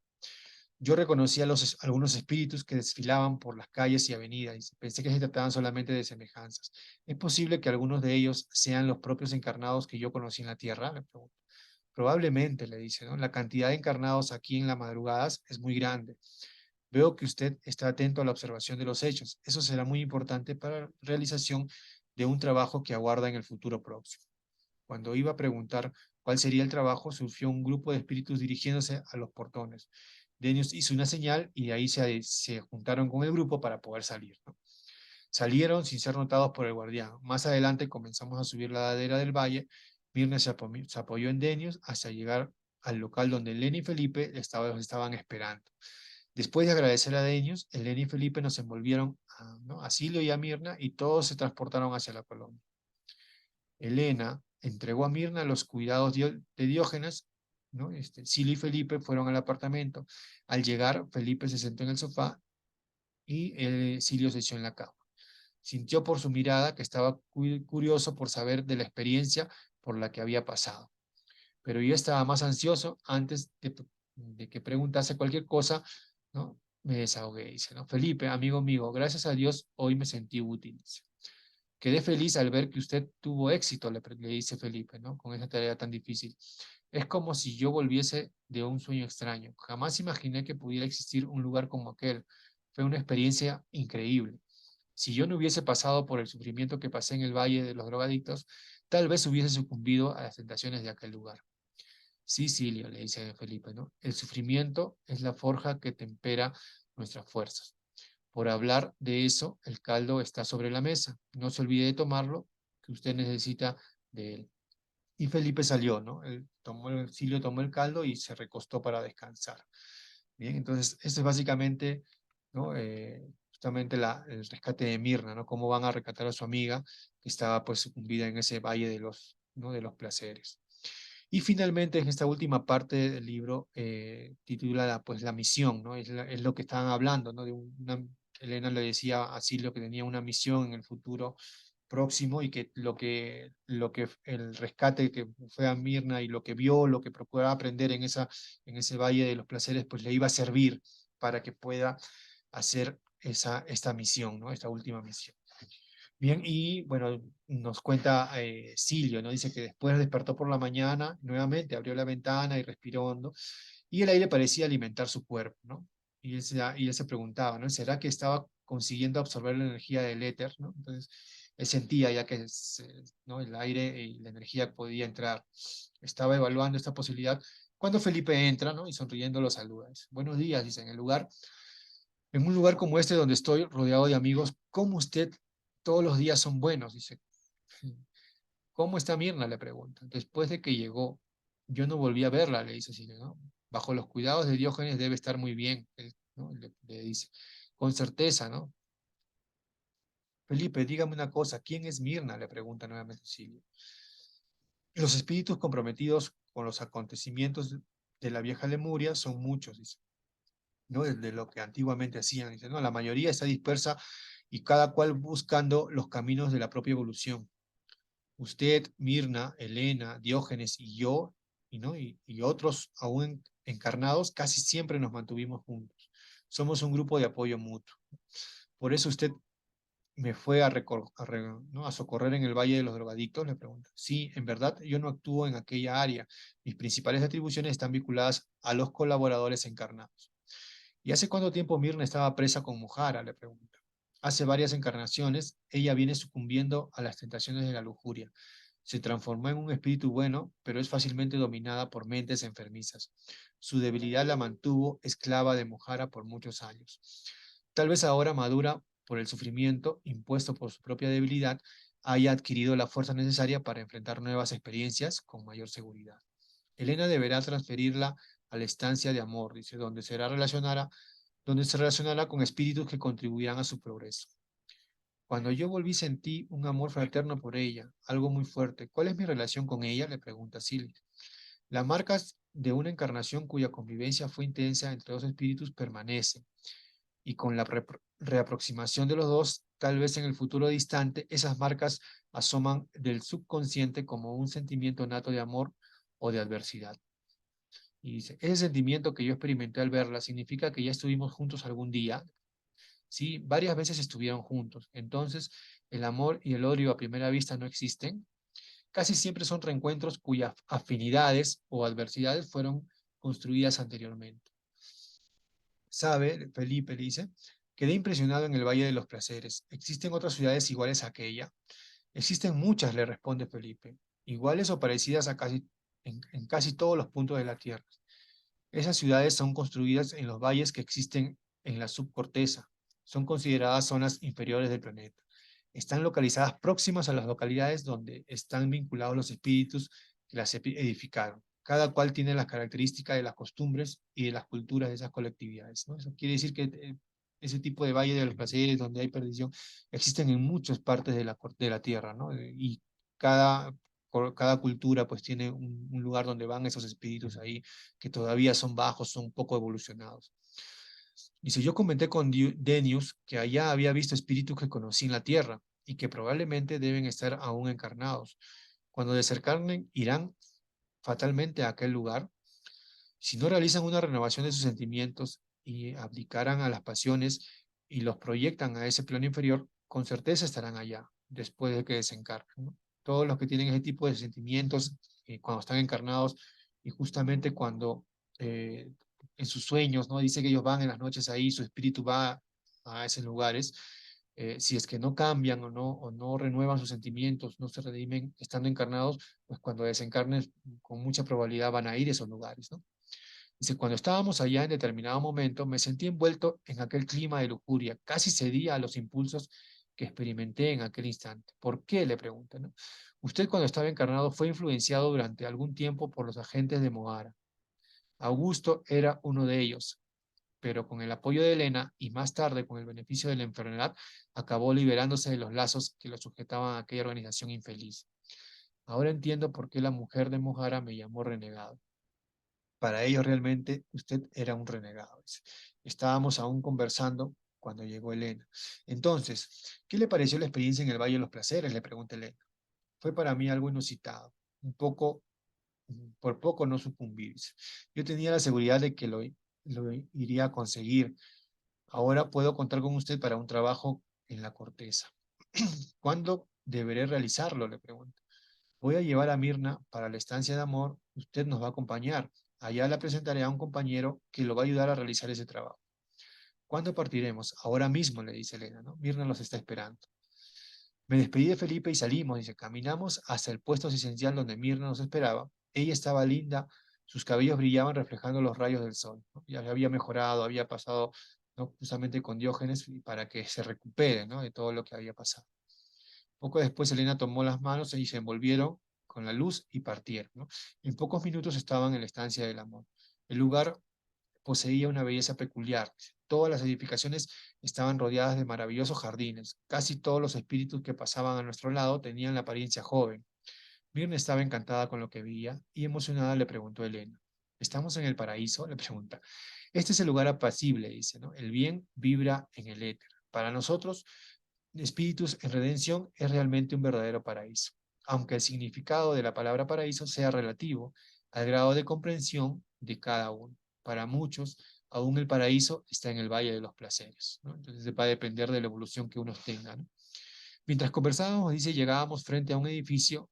Yo reconocí algunos espíritus que desfilaban por las calles y avenidas y pensé que se trataban solamente de semejanzas. ¿Es posible que algunos de ellos sean los propios encarnados que yo conocí en la tierra? Le pregunto. Probablemente, le dice, ¿no? La cantidad de encarnados aquí en las madrugadas es muy grande. Veo que usted está atento a la observación de los hechos. Eso será muy importante para la realización de un trabajo que aguarda en el futuro próximo. Cuando iba a preguntar cuál sería el trabajo, surgió un grupo de espíritus dirigiéndose a los portones. Denius hizo una señal y ahí se juntaron con el grupo para poder salir. ¿No? Salieron sin ser notados por el guardián. Más adelante comenzamos a subir la ladera del valle. Mirna se apoyó en Denius hasta llegar al local donde Lenny y Felipe los estaban esperando. Después de agradecer a Denius, Lenny y Felipe nos envolvieron ¿no? a Silio y a Mirna y todos se transportaron hacia la colonia. Helena entregó a Mirna los cuidados de Diógenes, ¿no? Silio y Felipe fueron al apartamento. Al llegar, Felipe se sentó en el sofá y Silio se echó en la cama. Sintió por su mirada que estaba curioso por saber de la experiencia por la que había pasado. Pero yo estaba más ansioso antes de que preguntase cualquier cosa, ¿no? Me desahogué, dice, ¿no? Felipe, amigo mío, gracias a Dios hoy me sentí útil. Dice. Quedé feliz al ver que usted tuvo éxito, le dice Felipe, ¿no? Con esa tarea tan difícil. Es como si yo volviese de un sueño extraño. Jamás imaginé que pudiera existir un lugar como aquel. Fue una experiencia increíble. Si yo no hubiese pasado por el sufrimiento que pasé en el Valle de los Drogadictos, tal vez hubiese sucumbido a las tentaciones de aquel lugar. Sí, Silio, le dice Felipe, ¿no? El sufrimiento es la forja que tempera nuestras fuerzas. Por hablar de eso, el caldo está sobre la mesa. No se olvide de tomarlo, que usted necesita de él. Y Felipe salió, ¿no? Silio tomó el caldo y se recostó para descansar. Bien, entonces, esto es básicamente, ¿no? justamente el rescate de Mirna, ¿no? Cómo van a rescatar a su amiga que estaba pues sucumbida en ese valle de los, ¿no? de los placeres. Y finalmente, en esta última parte del libro, titulada pues La misión, ¿no? Es lo que estaban hablando, ¿no? Elena le decía a Silvio que tenía una misión en el futuro próximo y que lo que el rescate que fue a Mirna y lo que vio, lo que procuraba aprender en ese valle de los placeres, pues le iba a servir para que pueda hacer esta misión, ¿no? Esta última misión. Bien, y bueno, nos cuenta Silvio, ¿no? Dice que después despertó por la mañana, nuevamente abrió la ventana y respiró hondo, y el aire parecía alimentar su cuerpo, ¿no? Y él se preguntaba, ¿no? ¿Será que estaba consiguiendo absorber la energía del éter, ¿no? Entonces, él sentía ya que ¿no? el aire y la energía podía entrar. Estaba evaluando esta posibilidad cuando Felipe entra, ¿no? Y sonriendo lo saluda. Dice, buenos días, dice, en un lugar como este donde estoy rodeado de amigos, ¿cómo usted todos los días son buenos? Dice, ¿cómo está Mirna? Le pregunta. Después de que llegó, yo no volví a verla, le dice Silvia, ¿no? Bajo los cuidados de Diógenes debe estar muy bien, ¿no? Le dice, con certeza, ¿no? Felipe, dígame una cosa, ¿quién es Mirna? Le pregunta nuevamente Silvia. Los espíritus comprometidos con los acontecimientos de la vieja Lemuria son muchos, dice, ¿no? De lo que antiguamente hacían, dice, ¿no? La mayoría está dispersa y cada cual buscando los caminos de la propia evolución. Usted, Mirna, Elena, Diógenes y yo, y otros aún encarnados, casi siempre nos mantuvimos juntos. Somos un grupo de apoyo mutuo. Por eso usted me fue ¿no? a socorrer en el Valle de los Drogadictos, le pregunta. Sí, en verdad yo no actúo en aquella área. Mis principales atribuciones están vinculadas a los colaboradores encarnados. ¿Y hace cuánto tiempo Mirna estaba presa con Mujara? Le pregunta. Hace varias encarnaciones, ella viene sucumbiendo a las tentaciones de la lujuria. Se transformó en un espíritu bueno, pero es fácilmente dominada por mentes enfermizas. Su debilidad la mantuvo esclava de Mujara por muchos años. Tal vez ahora madura por el sufrimiento impuesto por su propia debilidad, haya adquirido la fuerza necesaria para enfrentar nuevas experiencias con mayor seguridad. Elena deberá transferirla a la estancia de amor, dice, donde se relacionará con espíritus que contribuirán a su progreso. Cuando yo volví sentí un amor fraterno por ella, algo muy fuerte. ¿Cuál es mi relación con ella? Le pregunta Silvia. Las marcas de una encarnación cuya convivencia fue intensa entre dos espíritus permanecen, y con la reaproximación de los dos, tal vez en el futuro distante, esas marcas asoman del subconsciente como un sentimiento nato de amor o de adversidad. Y dice, ese sentimiento que yo experimenté al verla significa que ya estuvimos juntos algún día. Sí, varias veces estuvieron juntos. Entonces, el amor y el odio a primera vista no existen. Casi siempre son reencuentros cuyas afinidades o adversidades fueron construidas anteriormente. ¿Sabe? Felipe le dice, quedé impresionado en el Valle de los Placeres. ¿Existen otras ciudades iguales a aquella? Existen muchas, le responde Felipe, iguales o parecidas en casi todos los puntos de la Tierra. Esas ciudades son construidas en los valles que existen en la subcorteza. Son consideradas zonas inferiores del planeta. Están localizadas próximas a las localidades donde están vinculados los espíritus que las edificaron. Cada cual tiene las características de las costumbres y de las culturas de esas colectividades, ¿no? Eso quiere decir que ese tipo de valle de los placeres donde hay perdición existen en muchas partes de la tierra, ¿no? Y cada, cada cultura pues tiene un lugar donde van esos espíritus ahí que todavía son bajos, son poco evolucionados. Dice, yo comenté con Denius que allá había visto espíritus que conocí en la tierra y que probablemente deben estar aún encarnados. Cuando desencarnen, irán fatalmente a aquel lugar. Si no realizan una renovación de sus sentimientos y abdicaran a las pasiones y los proyectan a ese plano inferior, con certeza estarán allá después de que desencarnen, ¿no? Todos los que tienen ese tipo de sentimientos cuando están encarnados y justamente cuando eh, en sus sueños, ¿no? Dice que ellos van en las noches ahí, su espíritu va a esos lugares. Si es que no cambian o no renuevan sus sentimientos, no se redimen estando encarnados, pues cuando desencarnen con mucha probabilidad van a ir a esos lugares, ¿no? Dice, cuando estábamos allá en determinado momento, me sentí envuelto en aquel clima de lujuria, casi cedía a los impulsos que experimenté en aquel instante. ¿Por qué? Le pregunta, ¿no? Usted cuando estaba encarnado fue influenciado durante algún tiempo por los agentes de Mohara. Augusto era uno de ellos. pero con el apoyo de Elena y más tarde con el beneficio de la enfermedad, acabó liberándose de los lazos que lo sujetaban a aquella organización infeliz. Ahora entiendo por qué la mujer de Mojara me llamó renegado. Para ellos realmente usted era un renegado. Dice. Estábamos aún conversando cuando llegó Elena. Entonces, ¿qué le pareció la experiencia en el Valle de los Placeres? Le pregunté a Elena. Fue para mí algo inusitado, un poco, por poco no sucumbí. Dice. Yo tenía la seguridad de que lo iría a conseguir. Ahora puedo contar con usted para un trabajo en la corteza. ¿Cuándo deberé realizarlo? Le pregunto. Voy a llevar a Mirna para la estancia de amor. Usted nos va a acompañar. Allá la presentaré a un compañero que lo va a ayudar a realizar ese trabajo. ¿Cuándo partiremos? Ahora mismo, le dice Elena, ¿no? Mirna los está esperando. Me despedí de Felipe y salimos, dice. Caminamos hasta el puesto esencial donde Mirna nos esperaba. Ella estaba linda, sus cabellos brillaban reflejando los rayos del sol, ¿no? Ya había mejorado, había pasado, ¿no? Justamente con Diógenes para que se recupere, ¿no? De todo lo que había pasado. Poco después Elena tomó las manos y se envolvieron con la luz y partieron, ¿no? En pocos minutos estaban en la estancia del amor. El lugar poseía una belleza peculiar. Todas las edificaciones estaban rodeadas de maravillosos jardines. Casi todos los espíritus que pasaban a nuestro lado tenían la apariencia joven. Mirna estaba encantada con lo que veía y emocionada le preguntó a Elena. ¿Estamos en el paraíso? Le pregunta. Este es el lugar apacible, dice, ¿no? El bien vibra en el éter. Para nosotros, espíritus en redención es realmente un verdadero paraíso, aunque el significado de la palabra paraíso sea relativo al grado de comprensión de cada uno. Para muchos, aún el paraíso está en el Valle de los Placeres, ¿no? Entonces va a depender de la evolución que uno tenga, ¿no? Mientras conversábamos, dice, llegábamos frente a un edificio,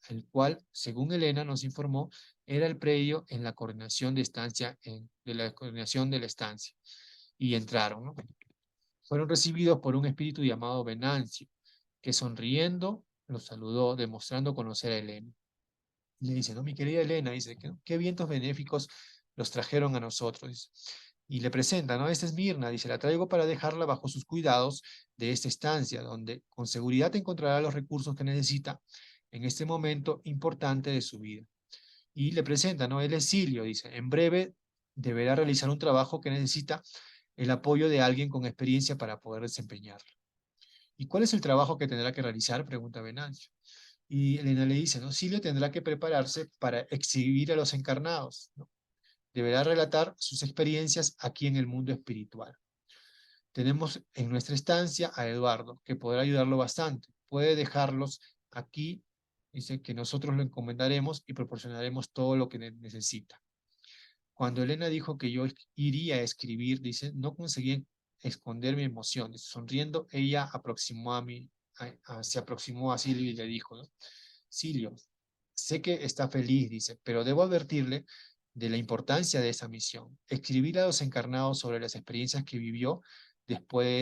el cual, según Elena nos informó, era el predio en la coordinación de estancia, de la coordinación de la estancia. Y entraron, ¿no? Fueron recibidos por un espíritu llamado Venancio, que sonriendo los saludó, demostrando conocer a Elena. Y le dice, no, mi querida Elena, dice, ¿qué vientos benéficos los trajeron a nosotros? Dice. Y le presenta, ¿no? Esta es Mirna, dice, la traigo para dejarla bajo sus cuidados de esta estancia, donde con seguridad encontrará los recursos que necesita en este momento importante de su vida. Y le presenta, ¿no? Él es Silio, dice, en breve deberá realizar un trabajo que necesita el apoyo de alguien con experiencia para poder desempeñarlo. ¿Y cuál es el trabajo que tendrá que realizar? Pregunta Venancio. Y Elena le dice, ¿no? Silvio tendrá que prepararse para exhibir a los encarnados, ¿no? Deberá relatar sus experiencias aquí en el mundo espiritual. Tenemos en nuestra estancia a Eduardo, que podrá ayudarlo bastante. Puede dejarlos aquí, dice que nosotros lo encomendaremos y proporcionaremos todo lo que necesita. Cuando Elena dijo que yo iría a escribir, dice, no conseguí esconder mi emoción. Dice, sonriendo, ella se aproximó a Silvio y le dijo, ¿no? Silvio, sé que está feliz, dice, pero debo advertirle de la importancia de esa misión. Escribir a los encarnados sobre las experiencias que vivió después de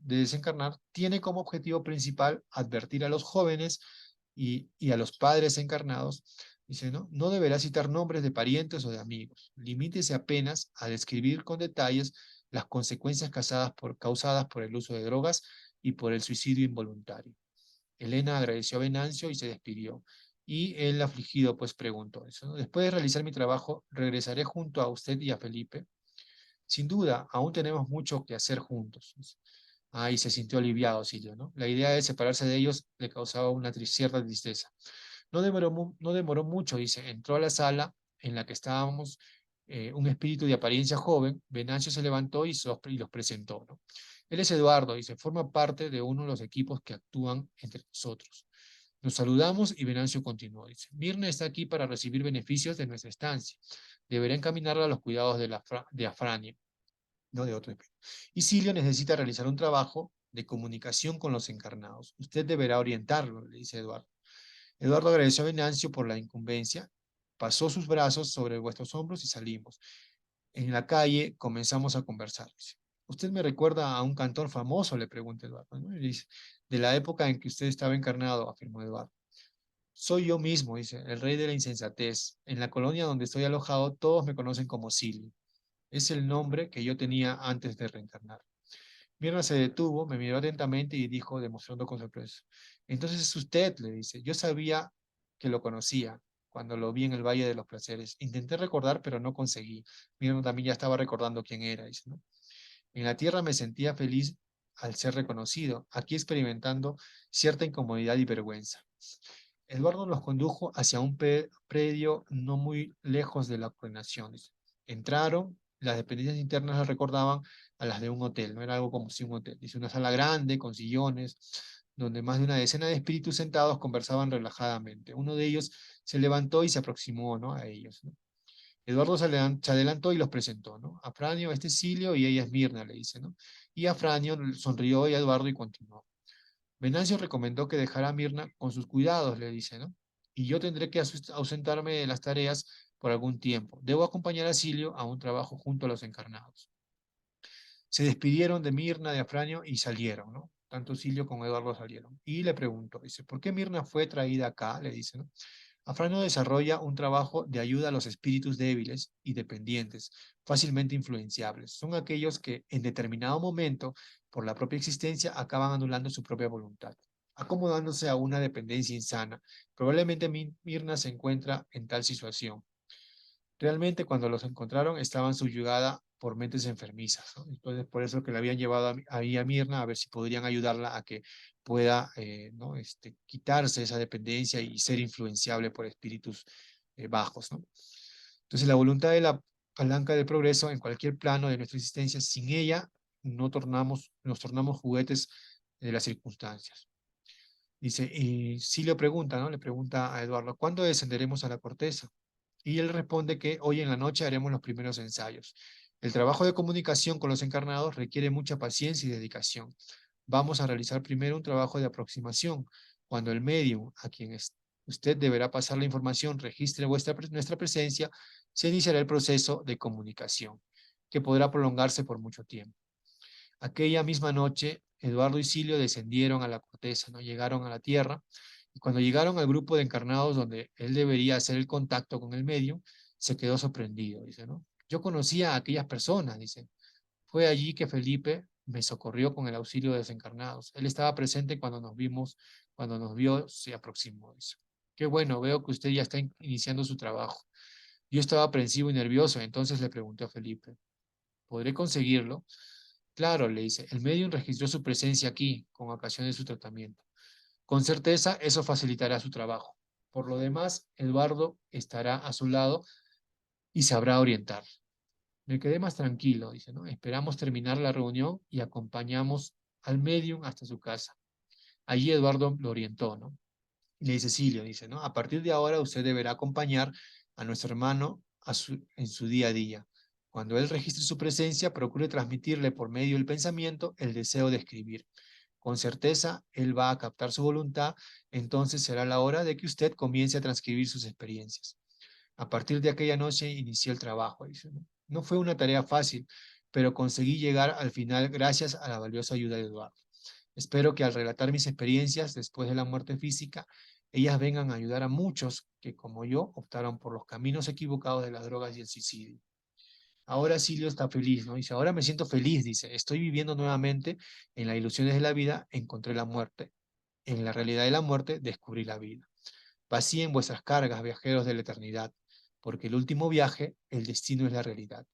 desencarnar tiene como objetivo principal advertir a los jóvenes y a los padres encarnados. Dice, ¿no? No deberá citar nombres de parientes o de amigos. Limítese apenas a describir con detalles las consecuencias causadas por el uso de drogas y por el suicidio involuntario. Elena agradeció a Venancio y se despidió. Y él, afligido, pues preguntó eso, ¿no? Después de realizar mi trabajo, regresaré junto a usted y a Felipe. Sin duda, aún tenemos mucho que hacer juntos. Ah, y se sintió aliviado, Silvio, ¿no? La idea de separarse de ellos le causaba una cierta tristeza. No demoró mucho, dice. Entró a la sala en la que estábamos un espíritu de apariencia joven. Venancio se levantó y los presentó, ¿no? Él es Eduardo, dice, forma parte de uno de los equipos que actúan entre nosotros. Nos saludamos y Venancio continuó. Dice, Mirna está aquí para recibir beneficios de nuestra estancia. Deberá encaminarla a los cuidados de Afrania, no de otro espíritu. Y Silio necesita realizar un trabajo de comunicación con los encarnados. Usted deberá orientarlo, le dice Eduardo. Eduardo agradeció a Venancio por la incumbencia, pasó sus brazos sobre vuestros hombros y salimos. En la calle comenzamos a conversar. Dice, ¿usted me recuerda a un cantor famoso? Le pregunta Eduardo, ¿no? Y dice, de la época en que usted estaba encarnado, afirmó Eduardo. Soy yo mismo, dice, el rey de la insensatez. En la colonia donde estoy alojado, todos me conocen como Silvio. Es el nombre que yo tenía antes de reencarnar. Mirna se detuvo, me miró atentamente y dijo, demostrando con sorpresa. Entonces es usted, le dice. Yo sabía que lo conocía. cuando lo vi en el Valle de los Placeres. Intenté recordar, pero no conseguí. Mirna también ya estaba recordando quién era, dice, ¿no? En la tierra me sentía feliz al ser reconocido, aquí experimentando cierta incomodidad y vergüenza. Eduardo los condujo hacia un predio no muy lejos de la coronación. Entraron, las dependencias internas las recordaban a las de un hotel, no era algo como si un hotel. Dice, una sala grande con sillones, donde más de una decena de espíritus sentados conversaban relajadamente. Uno de ellos se levantó y se aproximó, ¿no?, a ellos, ¿no? Eduardo se adelantó y los presentó, ¿no? Afranio, este es Silio y ella es Mirna, le dice, ¿no? Y Afranio sonrió y a Eduardo y continuó. Venancio recomendó que dejara a Mirna con sus cuidados, le dice, ¿no? Y yo tendré que ausentarme de las tareas por algún tiempo. Debo acompañar a Silio a un trabajo junto a los encarnados. Se despidieron de Mirna, de Afranio y salieron, ¿no? Tanto Silio como Eduardo salieron. Y le preguntó, dice, ¿por qué Mirna fue traída acá? Le dice, ¿no? Afranio desarrolla un trabajo de ayuda a los espíritus débiles y dependientes, fácilmente influenciables. Son aquellos que en determinado momento, por la propia existencia, acaban anulando su propia voluntad, acomodándose a una dependencia insana. Probablemente Mirna se encuentra en tal situación. Realmente cuando los encontraron estaban subyugada por mentes enfermizas, ¿no? Entonces por eso que la habían llevado ahí a Mirna a ver si podrían ayudarla a que pueda, ¿no?, quitarse esa dependencia y ser influenciable por espíritus bajos, ¿no? Entonces la voluntad de la palanca del progreso en cualquier plano de nuestra existencia, sin ella nos tornamos juguetes de las circunstancias. Dice, y Silio pregunta, ¿no? Le pregunta a Eduardo, ¿cuándo descenderemos a la corteza? Y él responde que hoy en la noche haremos los primeros ensayos. El trabajo de comunicación con los encarnados requiere mucha paciencia y dedicación. Vamos a realizar primero un trabajo de aproximación. Cuando el medium, a quien usted deberá pasar la información, registre nuestra presencia, se iniciará el proceso de comunicación, que podrá prolongarse por mucho tiempo. Aquella misma noche, Eduardo y Silio descendieron a la corteza, ¿no? Llegaron a la tierra, y cuando llegaron al grupo de encarnados donde él debería hacer el contacto con el medio, se quedó sorprendido, dice, ¿no? Yo conocía a aquellas personas, dice. Fue allí que Felipe me socorrió con el auxilio de los encarnados. Él estaba presente cuando nos vimos, cuando nos vio, se aproximó, dice. Qué bueno, veo que usted ya está iniciando su trabajo. Yo estaba aprensivo y nervioso, entonces le pregunté a Felipe, ¿podré conseguirlo? Claro, le dice, el medium registró su presencia aquí con ocasión de su tratamiento. Con certeza, eso facilitará su trabajo. Por lo demás, Eduardo estará a su lado y sabrá orientar. Me quedé más tranquilo, dice, ¿no? Esperamos terminar la reunión y acompañamos al medium hasta su casa. Allí Eduardo lo orientó, ¿no? Y le dice, Silio, dice, ¿no? A partir de ahora usted deberá acompañar a nuestro hermano en su día a día. Cuando él registre su presencia, procure transmitirle por medio del pensamiento el deseo de escribir. Con certeza, él va a captar su voluntad, entonces será la hora de que usted comience a transcribir sus experiencias. A partir de aquella noche inicié el trabajo, dice, ¿no? No fue una tarea fácil, pero conseguí llegar al final gracias a la valiosa ayuda de Eduardo. Espero que al relatar mis experiencias después de la muerte física, ellas vengan a ayudar a muchos que, como yo, optaron por los caminos equivocados de las drogas y el suicidio. Ahora Silvio está feliz, ¿no? Dice, ahora me siento feliz, dice, estoy viviendo nuevamente en las ilusiones de la vida, encontré la muerte. En la realidad de la muerte, descubrí la vida. Vacíen vuestras cargas, viajeros de la eternidad, porque el último viaje, el destino es la realidad.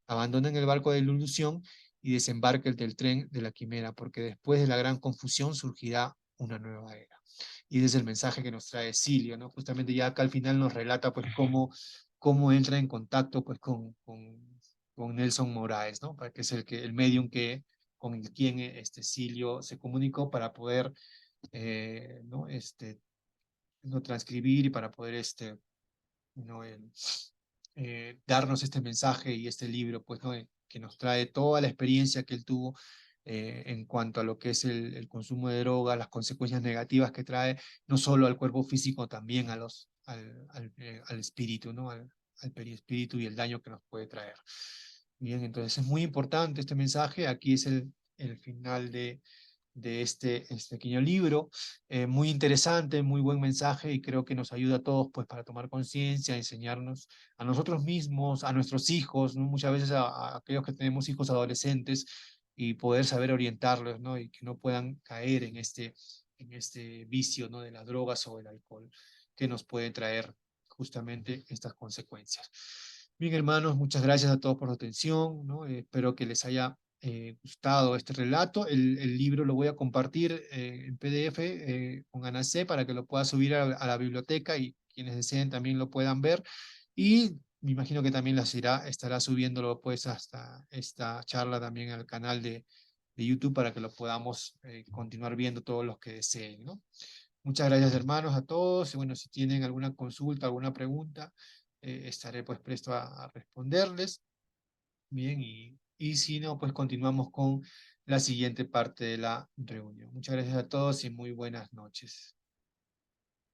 Abandonen el barco de la ilusión y desembarquen del tren de la quimera, porque después de la gran confusión surgirá una nueva era. Y ese es el mensaje que nos trae Silio, ¿no? Justamente ya acá al final nos relata pues cómo entra en contacto pues con Nelson Moraes, ¿no? Para que es el medium con el quien Silio se comunicó para poder ¿no? No transcribir y para poder ¿no? Darnos este mensaje y este libro, pues, ¿no? Que nos trae toda la experiencia que él tuvo en cuanto a lo que es el consumo de drogas, las consecuencias negativas que trae, no solo al cuerpo físico, también al espíritu, ¿no? Al perispíritu y el daño que nos puede traer. Bien, entonces es muy importante este mensaje. Aquí es el final de este pequeño libro, muy interesante, muy buen mensaje y creo que nos ayuda a todos pues para tomar conciencia, enseñarnos a nosotros mismos, a nuestros hijos, ¿no? Muchas veces a aquellos que tenemos hijos adolescentes y poder saber orientarlos, ¿no? Y que no puedan caer en este vicio, ¿no? De las drogas o el alcohol que nos puede traer justamente estas consecuencias. Bien, hermanos, muchas gracias a todos por su atención, ¿no? Espero que les haya gustado este relato. El libro lo voy a compartir en PDF con Ana C para que lo pueda subir a la biblioteca y quienes deseen también lo puedan ver. Y me imagino que también estará subiéndolo pues hasta esta charla también al canal de YouTube para que lo podamos continuar viendo todos los que deseen, ¿no? Muchas gracias, hermanos, a todos. Y bueno, si tienen alguna consulta, alguna pregunta, estaré pues presto a responderles. Bien, y si no, pues continuamos con la siguiente parte de la reunión. Muchas gracias a todos y muy buenas noches.